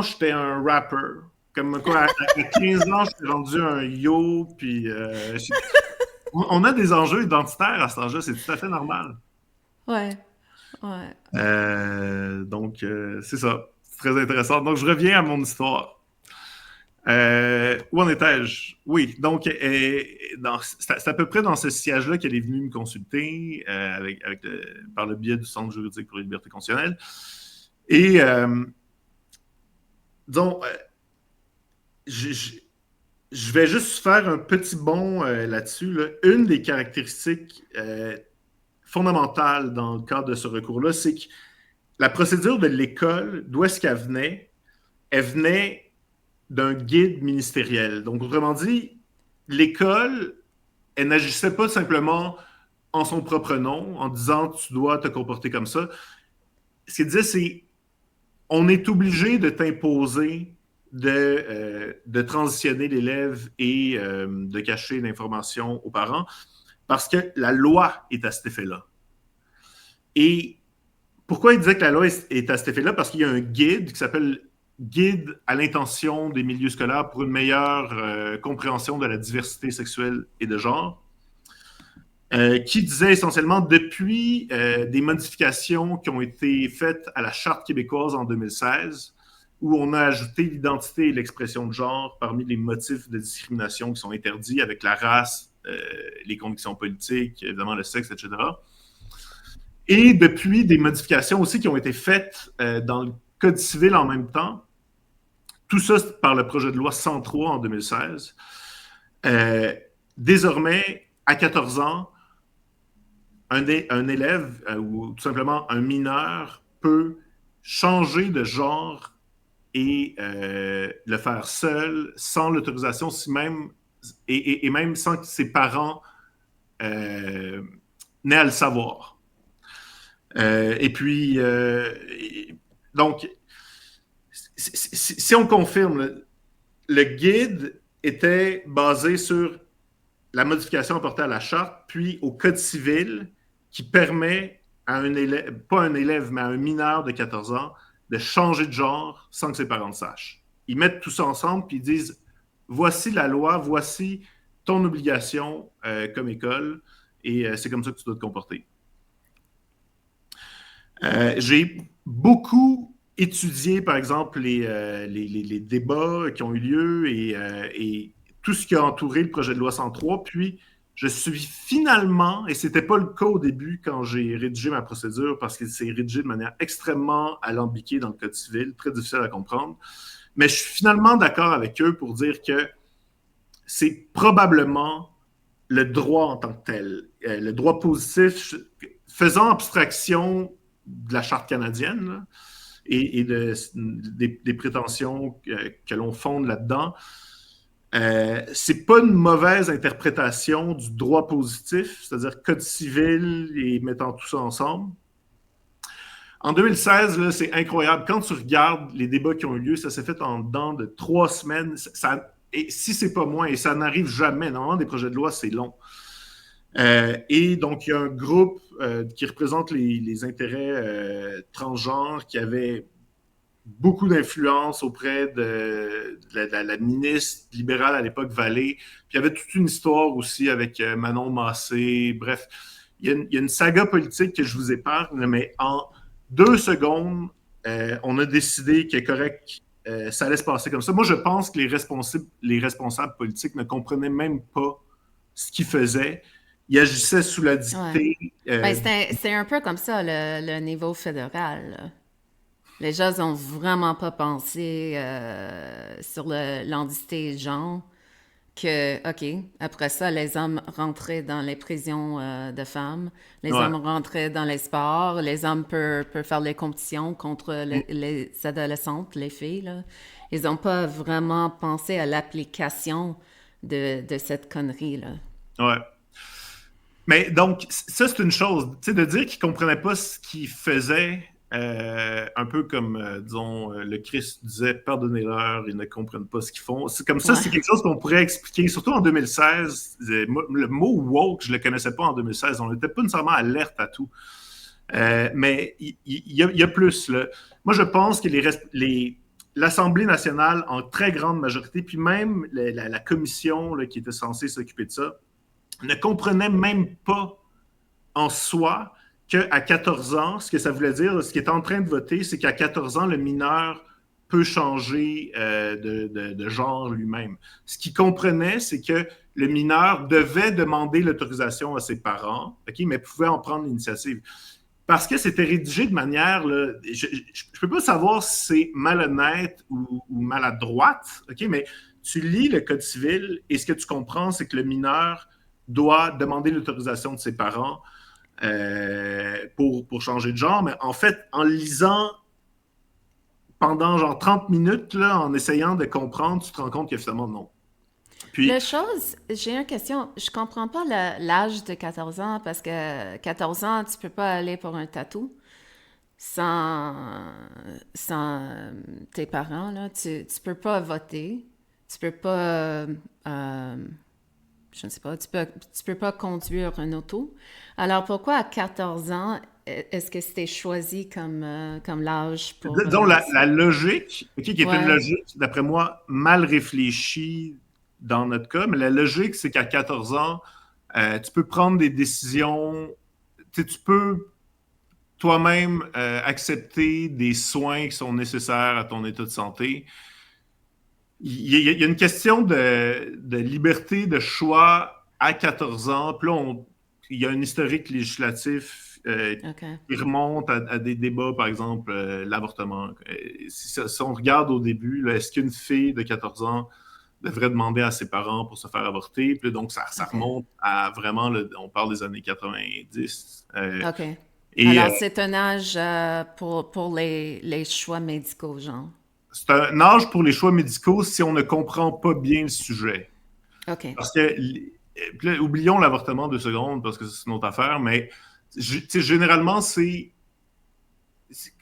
j'étais un rapper. Comme quoi, à 15 ans, j'étais rendu un yo. Puis on a des enjeux identitaires à cet âge-là, c'est tout à fait normal. Ouais, ouais. Donc, c'est ça. C'est très intéressant. Donc, je reviens à mon histoire. Où en étais-je? Oui, donc, c'est à peu près dans ce siège-là qu'elle est venue me consulter par le biais du Centre juridique pour les libertés constitutionnelles. Et, disons, je vais juste faire un petit bond là-dessus. Là. Une des caractéristiques fondamentales dans le cadre de ce recours-là, c'est que la procédure de l'école, d'où est-ce qu'elle venait? Elle venait d'un guide ministériel. Donc, autrement dit, l'école, elle n'agissait pas simplement en son propre nom, en disant tu dois te comporter comme ça. Ce qu'elle disait, c'est on est obligé de t'imposer de transitionner l'élève et de cacher l'information aux parents parce que la loi est à cet effet-là. Et pourquoi il disait que la loi est à cet effet-là? Parce qu'il y a un guide qui s'appelle Guide à l'intention des milieux scolaires pour une meilleure compréhension de la diversité sexuelle et de genre, qui disait essentiellement depuis des modifications qui ont été faites à la Charte québécoise en 2016, où on a ajouté l'identité et l'expression de genre parmi les motifs de discrimination qui sont interdits avec la race, les convictions politiques, évidemment le sexe, etc. Et depuis des modifications aussi qui ont été faites dans le Code civil en même temps, tout ça par le projet de loi 103 en 2016. Désormais, à 14 ans, un élève ou tout simplement un mineur peut changer de genre et le faire seul, sans l'autorisation, et même sans que ses parents n'aient à le savoir. Et puis, donc, si on confirme, le guide était basé sur la modification apportée à la charte, puis au Code civil, qui permet à un élève, pas un élève, mais à un mineur de 14 ans, de changer de genre sans que ses parents le sachent. Ils mettent tout ça ensemble, puis ils disent, voici la loi, voici ton obligation comme école, et c'est comme ça que tu dois te comporter. J'ai beaucoup étudié, par exemple, les débats qui ont eu lieu et tout ce qui a entouré le projet de loi 103. Puis, je suis finalement, et ce n'était pas le cas au début quand j'ai rédigé ma procédure, parce que c'est rédigé de manière extrêmement alambiquée dans le Code civil, très difficile à comprendre, mais je suis finalement d'accord avec eux pour dire que c'est probablement le droit en tant que tel, le droit positif, faisant abstraction de la Charte canadienne là, et des prétentions que l'on fonde là-dedans. C'est pas une mauvaise interprétation du droit positif, c'est-à-dire code civil et mettant tout ça ensemble. En 2016, là, c'est incroyable. Quand tu regardes les débats qui ont eu lieu, ça s'est fait en dedans de 3 semaines. Et si c'est pas moins, et ça n'arrive jamais, normalement, des projets de loi, c'est long. Et donc, il y a un groupe qui représente les intérêts transgenres qui avait beaucoup d'influence auprès de la ministre libérale à l'époque, Vallée. Puis il y avait toute une histoire aussi avec Manon Massé. Bref, il y a une saga politique que je vous épargne, mais en 2 secondes, on a décidé qu'il est correct, ça allait se passer comme ça. Moi, je pense que les responsables politiques ne comprenaient même pas ce qu'ils faisaient. Ils agissaient sous la dictée. Ouais. Ben, c'est un peu comme ça, le niveau fédéral. Là. Les gens n'ont vraiment pas pensé sur l'identité de genre que, OK, après ça, les hommes rentraient dans les prisons de femmes, les Ouais. hommes rentraient dans les sports, les hommes peuvent faire les compétitions contre les adolescentes, les filles. Là. Ils n'ont pas vraiment pensé à l'application de cette connerie-là. Ouais. Mais donc, ça, c'est une chose. Tu sais, de dire qu'ils ne comprenaient pas ce qu'ils faisaient, un peu comme, disons, le Christ disait, pardonnez-leur, ils ne comprennent pas ce qu'ils font. C'est comme ça, Ouais. c'est quelque chose qu'on pourrait expliquer, surtout en 2016. Le mot woke, je ne le connaissais pas en 2016. On n'était pas nécessairement alerte à tout. Mais il y a plus. Là. Moi, je pense que l'Assemblée nationale, en très grande majorité, puis même la commission là, qui était censée s'occuper de ça, ne comprenait même pas en soi qu'à 14 ans, ce que ça voulait dire, ce qui est en train de voter, c'est qu'à 14 ans, le mineur peut changer de genre lui-même. Ce qu'il comprenait, c'est que le mineur devait demander l'autorisation à ses parents, okay, mais pouvait en prendre l'initiative. Parce que c'était rédigé de manière, là, je ne peux pas savoir si c'est malhonnête ou maladroite, okay, mais tu lis le Code civil et ce que tu comprends, c'est que le mineur doit demander l'autorisation de ses parents pour changer de genre. Mais en fait, en lisant pendant genre 30 minutes, là, en essayant de comprendre, tu te rends compte que finalement, non. Puis, J'ai une question. Je comprends pas l'âge de 14 ans parce que 14 ans, tu peux pas aller pour un tatou sans tes parents, là. Tu peux pas voter. Tu peux pas, je ne sais pas, tu peux pas conduire un auto. Alors pourquoi à 14 ans, est-ce que c'était choisi comme l'âge pour disons, ça? la logique, okay, qui est une Ouais, logique, d'après moi, mal réfléchie dans notre cas, mais la logique, c'est qu'à 14 ans, tu peux prendre des décisions, tu peux toi-même accepter des soins qui sont nécessaires à ton état de santé. Il y a une question de liberté de choix à 14 ans. Puis là, il y a un historique législatif ok. qui remonte à des débats, par exemple, l'avortement. Si on regarde au début, là, est-ce qu'une fille de 14 ans devrait demander à ses parents pour se faire avorter? Puis là, donc, ça OK. remonte à vraiment, on parle des années 90. OK. Et Alors, c'est un âge pour les choix médicaux, genre. c'est un âge pour les choix médicaux si on ne comprend pas bien le sujet. OK. Parce que, là, oublions l'avortement 2 secondes parce que c'est une autre affaire, mais généralement,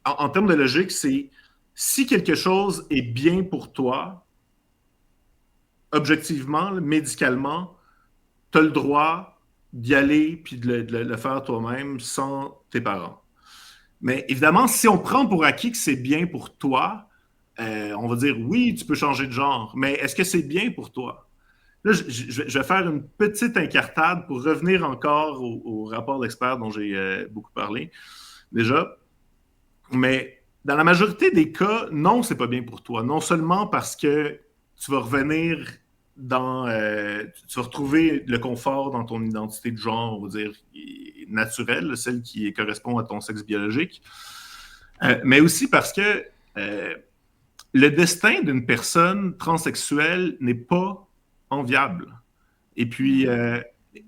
en termes de logique, c'est si quelque chose est bien pour toi, objectivement, médicalement, tu as le droit d'y aller puis de le faire toi-même sans tes parents. Mais évidemment, si on prend pour acquis que c'est bien pour toi, on va dire oui, tu peux changer de genre, mais est-ce que c'est bien pour toi? Là, je vais faire une petite incartade pour revenir encore au rapport d'experts dont j'ai beaucoup parlé déjà. Mais dans la majorité des cas, non, c'est pas bien pour toi. Non seulement parce que tu vas revenir tu vas retrouver le confort dans ton identité de genre, on va dire, naturelle, celle qui correspond à ton sexe biologique, mais aussi parce que le destin d'une personne transsexuelle n'est pas enviable. Et puis, Mhm. euh,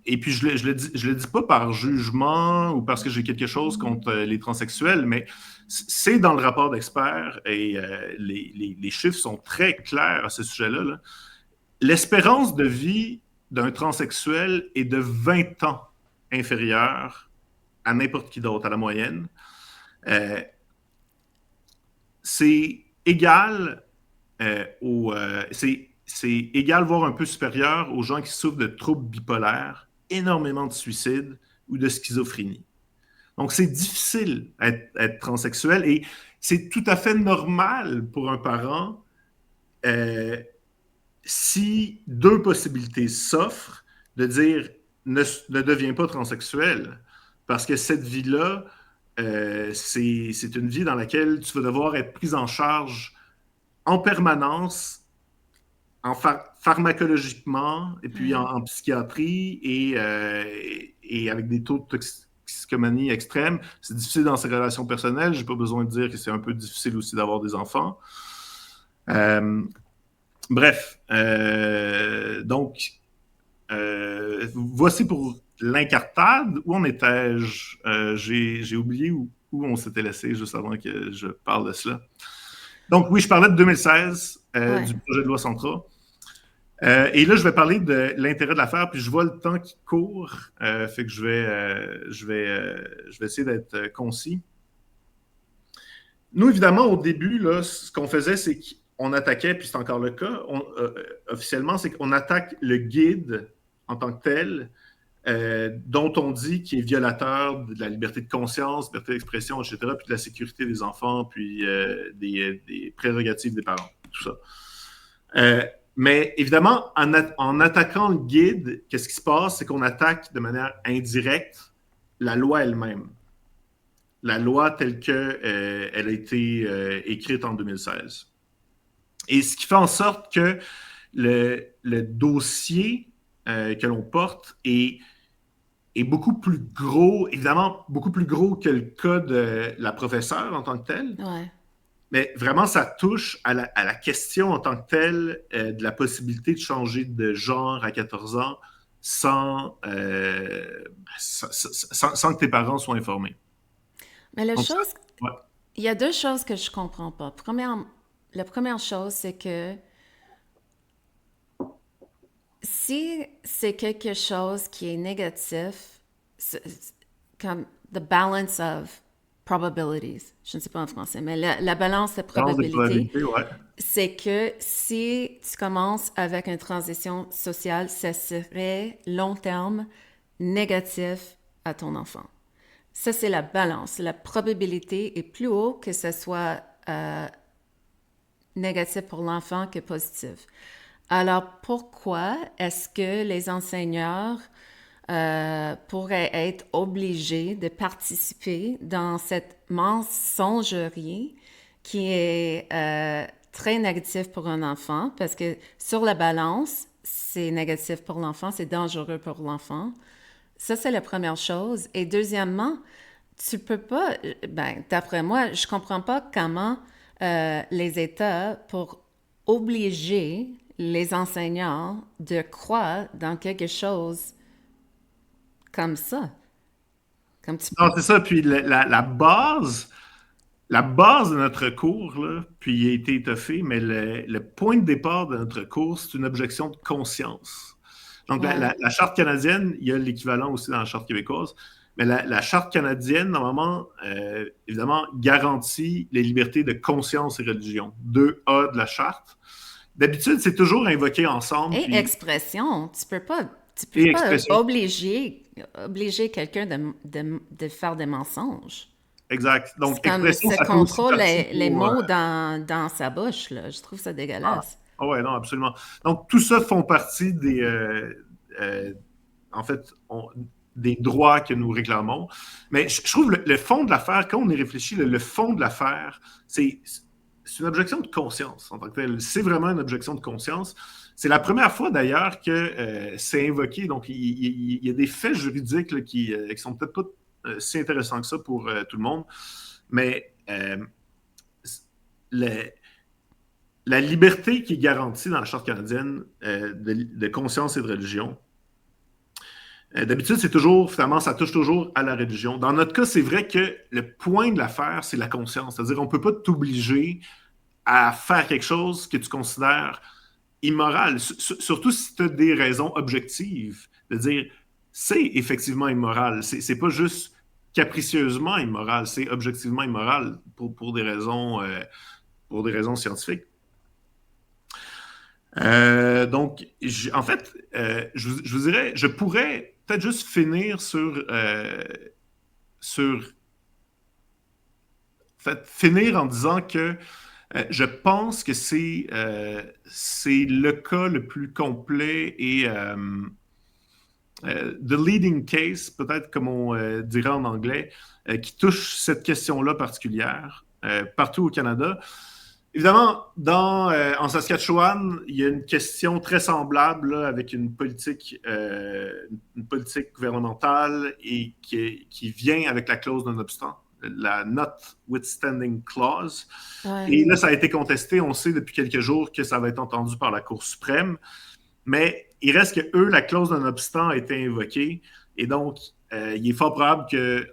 et puis je le dis pas par jugement ou parce que j'ai quelque chose contre les transsexuels, mais c'est dans le rapport d'experts et les chiffres sont très clairs à ce sujet-là. Là. L'espérance de vie d'un transsexuel est de 20 ans inférieure à n'importe qui d'autre, à la moyenne. Euh, c'est égal c'est égal, voire un peu supérieur aux gens qui souffrent de troubles bipolaires, énormément de suicides ou de schizophrénie. Donc, c'est difficile être transsexuel et c'est tout à fait normal pour un parent euh, si deux possibilités s'offrent de dire ne deviens pas transsexuel parce que cette vie-là, c'est une vie dans laquelle tu vas devoir être pris en charge en permanence pharmacologiquement et puis Mhm. en psychiatrie et avec des taux de toxicomanie extrêmes. C'est difficile dans ses relations personnelles. J'ai pas besoin de dire que c'est un peu difficile aussi d'avoir des enfants. Euh, bref, donc, voici pour l'incartade. Où en étais-je? J'ai oublié où on s'était laissé juste avant que je parle de cela. Donc, oui, je parlais de 2016, Ouais. du projet de loi Centra. Et là, je vais parler de l'intérêt de l'affaire, puis je vois le temps qui court, fait que je vais essayer d'être concis. Nous, évidemment, au début, là, ce qu'on faisait, c'est qu'on attaquait, puis c'est encore le cas, officiellement, c'est qu'on attaque le guide en tant que tel, dont on dit qu'il est violateur de la liberté de conscience, liberté d'expression, etc., puis de la sécurité des enfants, puis des prérogatives des parents, tout ça. Mais évidemment, en attaquant le guide, qu'est-ce qui se passe? C'est qu'on attaque de manière indirecte la loi elle-même. la loi telle qu'elle a été écrite en 2016. Et ce qui fait en sorte que le dossier que l'on porte est beaucoup plus gros, évidemment beaucoup plus gros que le cas de la professeure en tant que telle. Ouais. Mais vraiment, ça touche à la question en tant que telle de la possibilité de changer de genre à 14 ans sans que tes parents soient informés. Mais la Donc, ça, chose, ouais. il y a deux choses que je comprends pas. La première chose, c'est que si c'est quelque chose qui est négatif, comme the balance of probabilities, je ne sais pas en français, mais la balance de Balance des probabilités, probabilités, ouais. c'est que si tu commences avec une transition sociale, ça serait long terme négatif à ton enfant. Ça, c'est la balance. La probabilité est plus haut que ce soit négatif pour l'enfant que positif. Alors, pourquoi est-ce que les enseignants pourraient être obligés de participer dans cette mensonger qui est très négatif pour un enfant? Parce que sur la balance, c'est négatif pour l'enfant, c'est dangereux pour l'enfant. Ça, c'est la première chose. Et deuxièmement, tu peux pas, ben, d'après moi, je comprends pas comment les États, pour obliger les enseignants de croire dans quelque chose comme ça. Comme tu... Non, c'est ça. Puis la base de notre cours, là, puis il a été étoffé, mais le point de départ de notre cours, c'est une objection de conscience. Donc, Ouais. la charte canadienne, il y a l'équivalent aussi dans la charte québécoise, mais la charte canadienne, normalement, évidemment, garantit les libertés de conscience et religion. 2A de la charte. D'habitude, c'est toujours invoqué ensemble, Et puis expression, tu peux et pas expression. obliger quelqu'un de faire des mensonges. Exact. C'est Donc, comme, expression, ça ça fait aussi contrôle partie les pour. mots dans sa bouche, là. Je trouve ça Ah, dégueulasse. ah ouais, non, absolument. Donc, tout ça font partie euh, en fait, des droits que nous réclamons. Mais je trouve le fond de l'affaire, quand on y réfléchit, le fond de l'affaire, c'est une objection de conscience en tant que telle. C'est vraiment une objection de conscience. C'est la première fois d'ailleurs que c'est invoqué. Donc, il y a des faits juridiques là, qui sont peut-être pas si intéressants que ça pour tout le monde. Mais le, la liberté qui est garantie dans la Charte canadienne de conscience et de religion, d'habitude, c'est toujours, finalement, ça touche toujours à la religion. Dans notre cas, c'est vrai que le point de l'affaire, c'est la conscience. C'est-à-dire qu'on ne peut pas t'obliger à faire quelque chose que tu considères immoral, surtout si tu as des raisons objectives. De dire, c'est effectivement immoral. C'est pas juste capricieusement immoral, c'est objectivement immoral pour des raisons scientifiques. Donc, en fait, je vous dirais, je pourrais peut-être juste finir sur en fait, finir en disant que je pense que c'est le cas le plus complet et the leading case, peut-être comme on dirait en anglais, qui touche cette question-là particulière partout au Canada. Évidemment, en Saskatchewan, il y a une question très semblable là, avec une politique gouvernementale et qui vient avec la clause non-obstant, la Notwithstanding Clause. Ouais. Et là, ça a été contesté. On sait depuis quelques jours que ça va être entendu par la Cour suprême. Mais il reste que eux, la clause non-obstant a été invoquée. Et donc, il est fort probable que,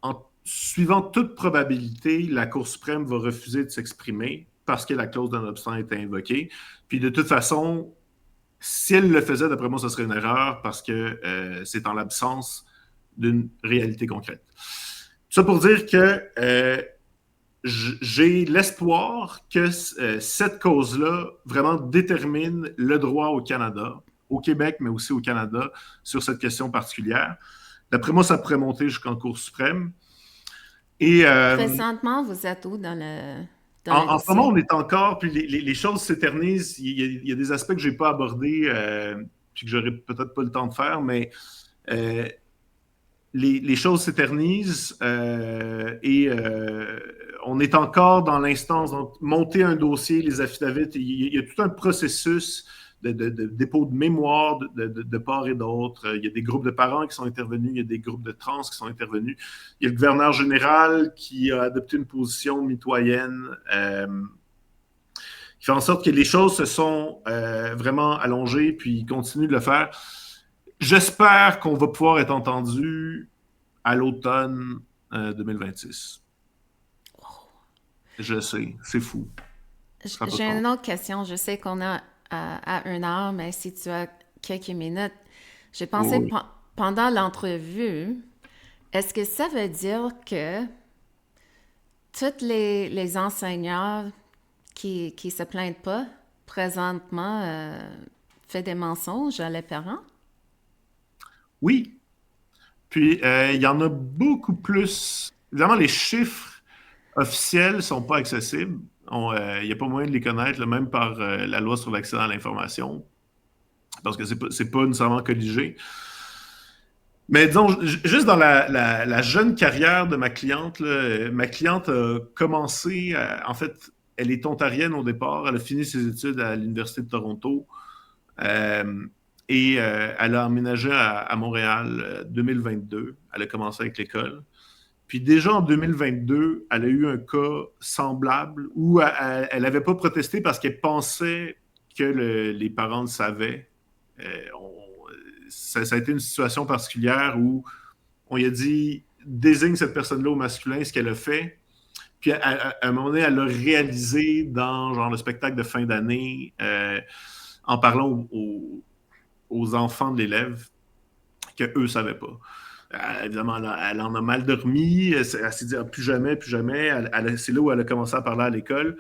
en suivant toute probabilité, la Cour suprême va refuser de s'exprimer parce que la clause non-obstant a été invoquée. Puis de toute façon, si elle le faisait, d'après moi, ce serait une erreur parce que c'est en l'absence d'une réalité concrète. Ça pour dire que j'ai l'espoir que cette cause-là vraiment détermine le droit au Canada, au Québec, mais aussi au Canada, sur cette question particulière. D'après moi, ça pourrait monter jusqu'en Cour suprême. Et Présentement, vous êtes où dans le en ce moment, dossier? on est encore, puis les choses s'éternisent. Il y a des aspects que je n'ai pas abordés, puis que j'aurais peut-être pas le temps de faire, mais les choses s'éternisent et on est encore dans l'instance. Donc, monter un dossier, les affidavits, il y a tout un processus de dépôt de mémoire de part et d'autre. Il y a des groupes de parents qui sont intervenus, il y a des groupes de trans qui sont intervenus. Il y a le gouverneur général qui a adopté une position mitoyenne qui fait en sorte que les choses se sont vraiment allongées, puis ils continuent de le faire. J'espère qu'on va pouvoir être entendu à l'automne 2026. Je sais, c'est fou. Ça n'a pas de J'ai sens. une autre question. Je sais qu'on a à 1 heure, mais si tu as quelques minutes, j'ai pensé Oui. pendant l'entrevue, est-ce que ça veut dire que tous les enseignants qui se plaignent pas présentement fait des mensonges à les parents? Oui. Puis, il y en a beaucoup plus. Évidemment, les chiffres officiels ne sont pas accessibles. Il n'y a pas moyen de les connaître, là, même par la loi sur l'accès à l'information, parce que c'est pas nécessairement colligé. Mais disons, juste dans la jeune carrière de ma cliente, là, ma cliente a commencé, en fait, elle est ontarienne au départ, elle a fini ses études à l'Université de Toronto euh, et elle a emménagé à Montréal 2022. Elle a commencé avec l'école. Puis déjà en 2022, elle a eu un cas semblable où elle n'avait pas protesté parce qu'elle pensait que les parents le savaient. Euh, on- ça a été une situation particulière où on lui a dit désigne cette personne-là au masculin, ce qu'elle a fait. Puis à un moment donné, elle a réalisé dans genre le spectacle de fin d'année, en parlant aux enfants de l'élève, qu'eux ne savaient pas. Évidemment, elle en a mal dormi. Elle s'est dit ah, plus jamais, plus jamais. C'est là où elle a commencé à parler à l'école.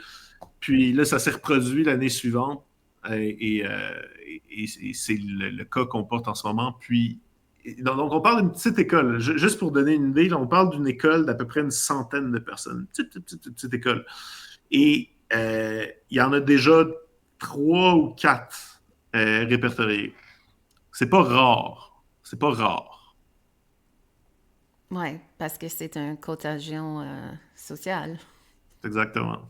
Puis là, ça s'est reproduit l'année suivante. Et c'est le cas qu'on porte en ce moment. Puis, donc, on parle d'une petite école. Juste pour donner une idée, là, on parle d'une école d'à peu près une centaine de personnes. Petite école. Et il y en a déjà 3 ou 4 répertoriés. C'est pas rare. C'est pas rare. Oui, parce que c'est une contagion sociale. Exactement.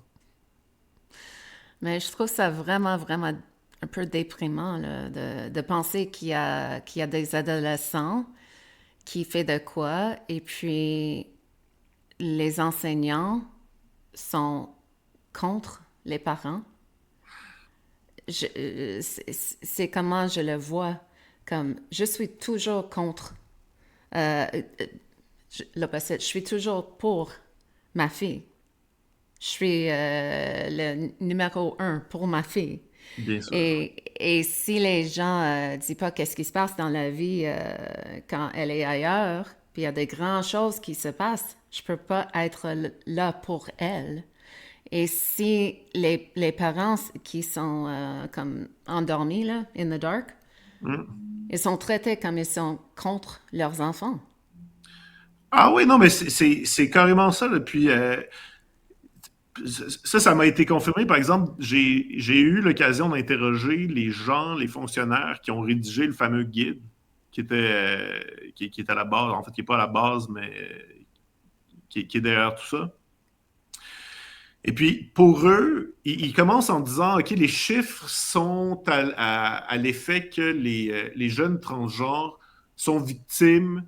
Mais je trouve ça vraiment, vraiment un peu déprimant là, de penser qu'il y a des adolescents qui font de quoi et puis les enseignants sont contre les parents. C'est comment je le vois. Comme je suis toujours contre euh, l'opposite. Je suis toujours pour ma fille. Je suis le numéro 1 pour ma fille. Bien sûr. Et si les gens ne disent pas qu'est-ce qui se passe dans la vie quand elle est ailleurs, puis il y a des grandes choses qui se passent, je peux pas être là pour elle. Et si les parents qui sont comme endormis, là, in the dark, Mm. ils sont traités comme ils sont contre leurs enfants. Ah oui, non, mais c'est carrément ça. Là. Puis ça m'a été confirmé. Par exemple, j'ai eu l'occasion d'interroger les gens, les fonctionnaires qui ont rédigé le fameux guide qui est à la base, en fait, qui n'est pas à la base, mais qui est derrière tout ça. Et puis, pour eux, ils commencent en disant, OK, les chiffres sont à l'effet que les jeunes transgenres sont victimes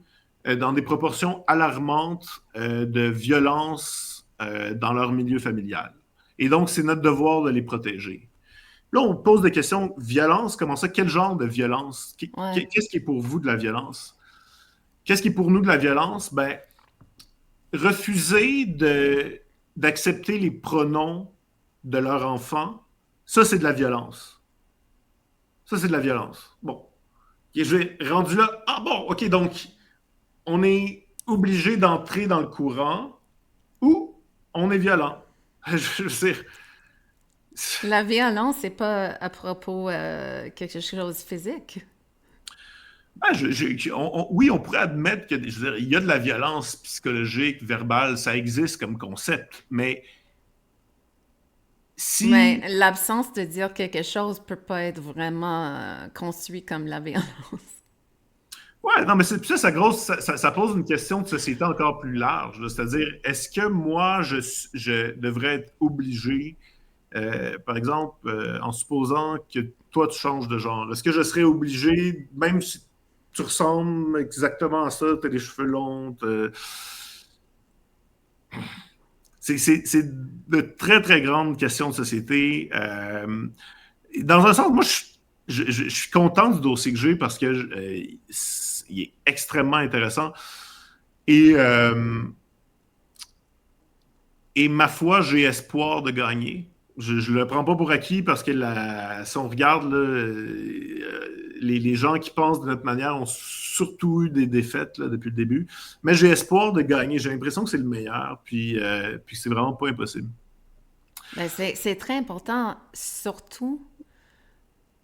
dans des proportions alarmantes de violences dans leur milieu familial. Et donc, c'est notre devoir de les protéger. Là, on pose des questions. Violence, comment ça? Quel genre de violence? Ouais. Qu'est-ce qui est pour vous de la violence? Qu'est-ce qui est pour nous de la violence? Ben, refuser d'accepter les pronoms de leur enfant, ça, c'est de la violence. Ça, c'est de la violence. Bon. Et je vais rendu là. Ah bon, OK, donc, on est obligé d'entrer dans le courant ou on est violent. Je veux dire, La violence, c'est pas à propos quelque chose de physique. ah, oui, on pourrait admettre que je veux dire, il y a de la violence psychologique, verbale, ça existe comme concept, mais Mais si l'absence de dire quelque chose peut pas être vraiment construit comme la violence. Ouais, non, mais ça pose une question de société encore plus large. Là. C'est-à-dire, est-ce que moi, je devrais être obligé, par exemple, en supposant que toi, tu changes de genre, est-ce que je serais obligé, même si tu ressembles exactement à ça, tu as les cheveux longs, c'est de très, très grandes questions de société. Dans un sens, moi, je suis content du dossier que j'ai parce que il est extrêmement intéressant. Et, euh, et ma foi, j'ai espoir de gagner. Je ne le prends pas pour acquis parce que si on regarde là, les gens qui pensent de notre manière ont surtout eu des défaites là, depuis le début. Mais j'ai espoir de gagner. J'ai l'impression que c'est le meilleur. Puis c'est vraiment pas impossible. Ben, c'est très important, surtout.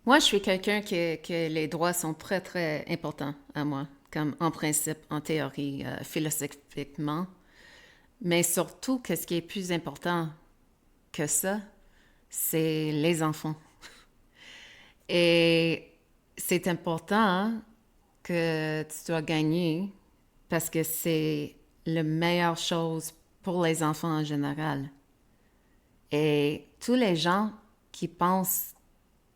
Moi, je suis quelqu'un que les droits sont très, très importants à moi, comme en principe, en théorie, philosophiquement. Mais surtout, que ce qui est plus important que ça, c'est les enfants. Et c'est important que tu dois gagner parce que c'est la meilleure chose pour les enfants en général. Et tous les gens qui pensent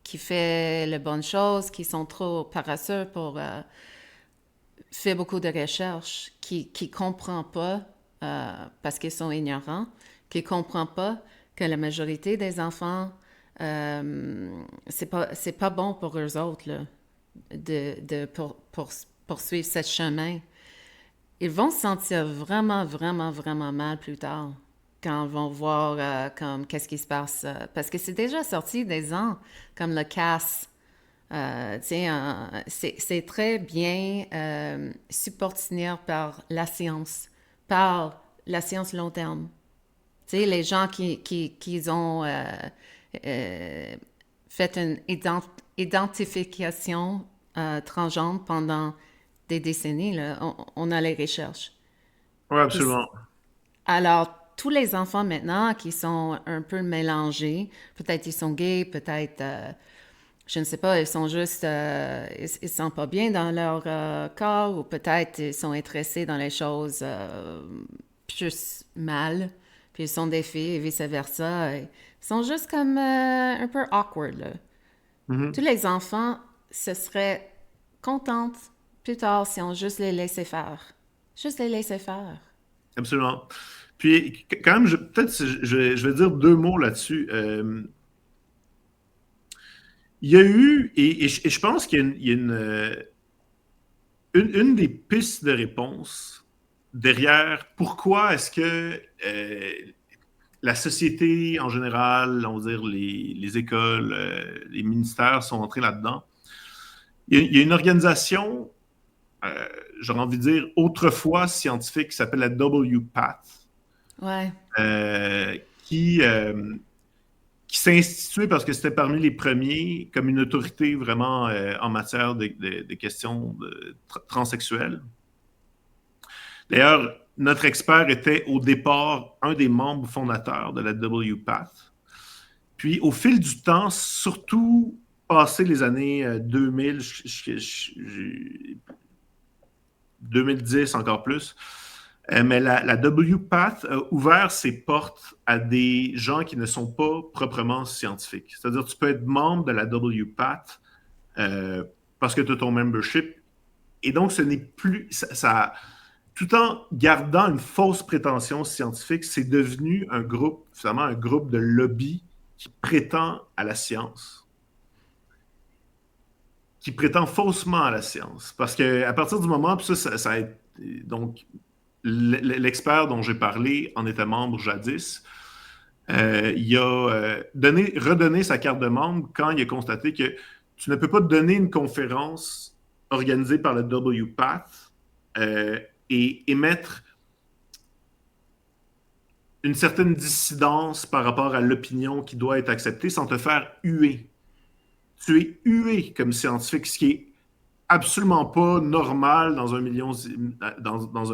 qu'ils font les bonnes choses, qui sont trop paresseux pour faire beaucoup de recherches, qui ne comprennent pas, parce qu'ils sont ignorants, qui ne comprennent pas que la majorité des enfants, c'est pas bon pour eux autres là, poursuivre ce chemin. Ils vont se sentir vraiment, vraiment, vraiment mal plus tard quand ils vont voir comme qu'est-ce qui se passe. Parce que c'est déjà sorti des ans, comme le CAS. C'est très bien supporté par la science long terme. Tu sais, les gens qui ont fait une identification transgenre pendant des décennies, là, on a les recherches. Oui, Puis, absolument. alors, tous les enfants maintenant qui sont un peu mélangés, peut-être ils sont gays, peut-être, je ne sais pas, ils sont juste, ils sont pas bien dans leur corps, ou peut-être ils sont intéressés dans les choses plus mal, puis ils sont des filles et vice-versa. Ils sont juste comme un peu awkward, là. Tous Mhm. les enfants se seraient contentes plus tard si on juste les laissait faire. Juste les laisser faire. Absolument. Puis, quand même, peut-être je vais dire deux mots là-dessus. Il y a eu, et je pense qu'il y a une des pistes de réponse derrière pourquoi est-ce que la société en général, on va dire les écoles, les ministères sont entrés là-dedans. Il y a une organisation, euh, j'aurais envie de dire, autrefois scientifique qui s'appelle la WPATH, Ouais. qui s'est instituée parce que c'était parmi les premiers comme une autorité vraiment en matière de questions transsexuelles. D'ailleurs, notre expert était au départ un des membres fondateurs de la WPATH. Puis, au fil du temps, surtout passé les années 2000, 2010 encore plus, mais la WPATH a ouvert ses portes à des gens qui ne sont pas proprement scientifiques. C'est-à-dire, tu peux être membre de la WPATH parce que tu as ton membership. Et donc, ce n'est plus. Tout en gardant une fausse prétention scientifique, c'est devenu un groupe, finalement, un groupe de lobby qui prétend à la science, qui prétend faussement à la science. Parce qu'à partir du moment, puis ça a été, donc, l'expert dont j'ai parlé en était membre jadis. Il a redonné sa carte de membre quand il a constaté que tu ne peux pas donner une conférence organisée par le WPATH et émettre une certaine dissidence par rapport à l'opinion qui doit être acceptée sans te faire huer. Tu es hué comme scientifique, ce qui est absolument pas normal dans un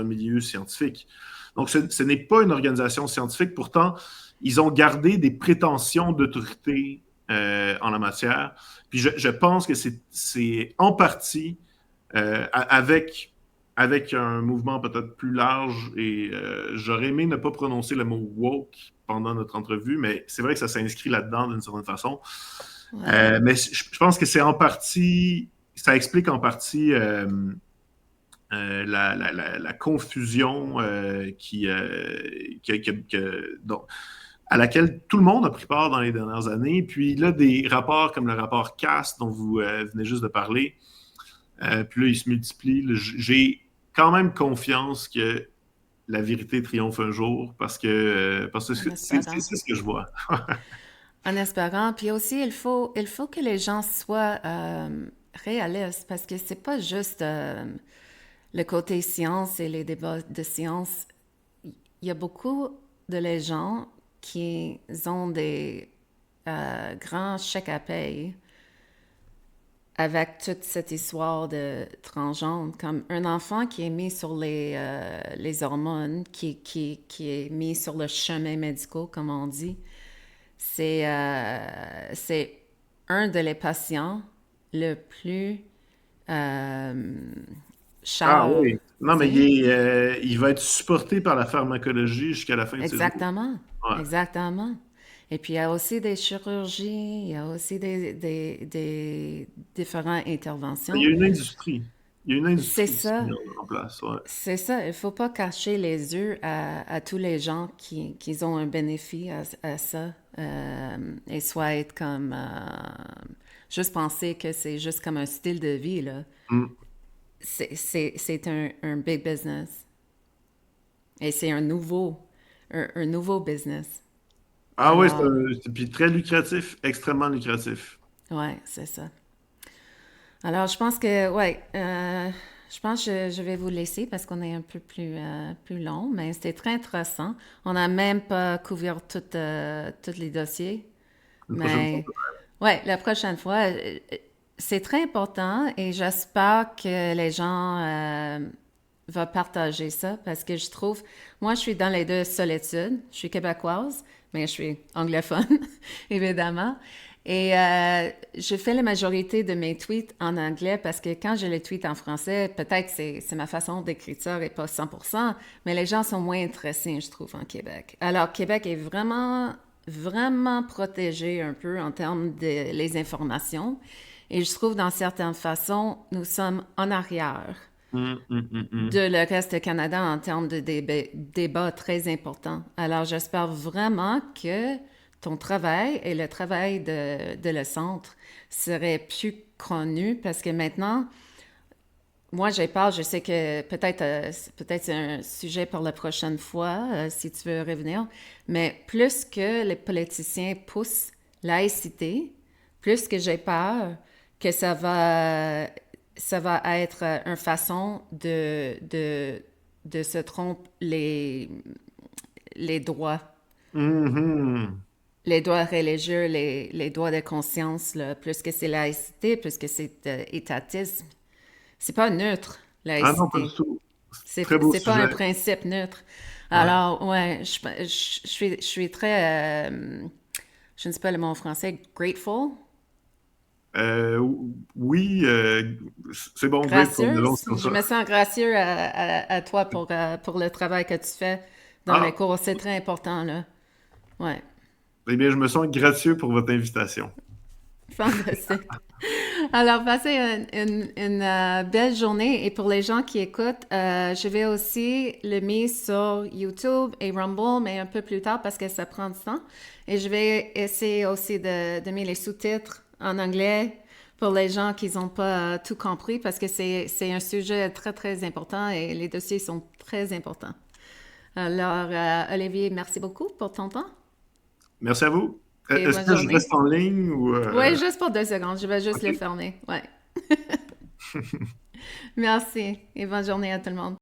milieu scientifique. Donc, ce n'est pas une organisation scientifique. Pourtant, ils ont gardé des prétentions d'autorité en la matière. Puis je pense que c'est en partie avec un mouvement peut-être plus large. Et j'aurais aimé ne pas prononcer le mot woke pendant notre entrevue, mais c'est vrai que ça s'inscrit là-dedans d'une certaine façon. Ouais. Mais je pense que c'est en partie, ça explique en partie la confusion à laquelle tout le monde a pris part dans les dernières années. Puis là, des rapports comme le rapport CAST dont vous venez juste de parler, puis là, ils se multiplient. J'ai quand même confiance que la vérité triomphe un jour parce que En c'est espérant. ce que je vois. En espérant. Puis aussi, il faut que les gens soient réalistes parce que c'est pas juste le côté science et les débats de science. Il y a beaucoup de les gens qui ont des grands chèques à payer avec toute cette histoire de transgenre, comme un enfant qui est mis sur les hormones, qui est mis sur le chemin médical, comme on dit, c'est un de les patients le plus euh, Ah cher, oui. Non, tu mais sais. il va être supporté par la pharmacologie jusqu'à la fin de ses jours. Exactement, Ouais. exactement. Et puis, il y a aussi des chirurgies, il y a aussi des différentes Il y interventions. a une industrie. Il y a une C'est industrie qui s'est ça, mise en place. Ouais. c'est ça. Il ne faut pas cacher les yeux à tous les gens qui ont un bénéfice à ça et soit être comme... juste penser que c'est juste comme un style de vie, là. Mm. C'est un big business. Et c'est un nouveau business. Ah oui, Alors, puis très lucratif, extrêmement lucratif. ouais, c'est ça. Alors, je pense que, ouais, je pense que je vais vous laisser parce qu'on est un peu plus long, mais c'était très intéressant. On n'a même pas couvert tous les dossiers, Une prochaine fois. mais ouais, la prochaine fois, c'est très important et j'espère que les gens vont partager ça parce que je trouve, moi, je suis dans les deux solitudes. Je suis québécoise, mais je suis anglophone, évidemment. Et je fais la majorité de mes tweets en anglais parce que quand je les tweet en français, peut-être que c'est ma façon d'écriture et pas 100%, mais les gens sont moins intéressés, je trouve, en Québec. Alors, Québec est vraiment protégé un peu en termes de les informations. Et je trouve, dans certaines façons, nous sommes en arrière de le reste du Canada en termes de débats très importants. Alors, j'espère vraiment que ton travail et le travail de le centre seraient plus connus parce que maintenant, moi, j'ai peur, je sais que peut-être c'est un sujet pour la prochaine fois, si tu veux revenir, mais plus que les politiciens poussent laïcité, plus que j'ai peur que ça va être une façon de se tromper les droits, Mhm. les droits religieux, les droits de conscience, là, plus que c'est laïcité, plus que c'est étatisme. C'est pas neutre, Ah non, pas du laïcité. tout. C'est un C'est, très beau c'est pas un sujet. principe neutre. Ouais. Alors, ouais, je suis très, je ne sais pas le mot en français, grateful, Euh, oui, c'est bon, grateful, mais bon, gracieuse. c'est comme Je ça. me sens gracieux à toi pour le travail que tu fais dans les Ah, cours. C'est très important, là. Ouais, eh bien, je me sens gracieux pour votre invitation. fantastique. Alors, passez une belle journée et pour les gens qui écoutent, je vais aussi le mettre sur YouTube et Rumble, mais un peu plus tard parce que ça prend du temps. Et je vais essayer aussi de mettre les sous-titres en anglais pour les gens qui n'ont pas tout compris parce que c'est un sujet très important et les dossiers sont très importants. Alors, Olivier, merci beaucoup pour ton temps Merci à vous. et Est-ce bonne que je journée. reste en ligne ou... Oui, juste pour 2 secondes, je vais juste le OK. fermer. Ouais. Merci et bonne journée à tout le monde.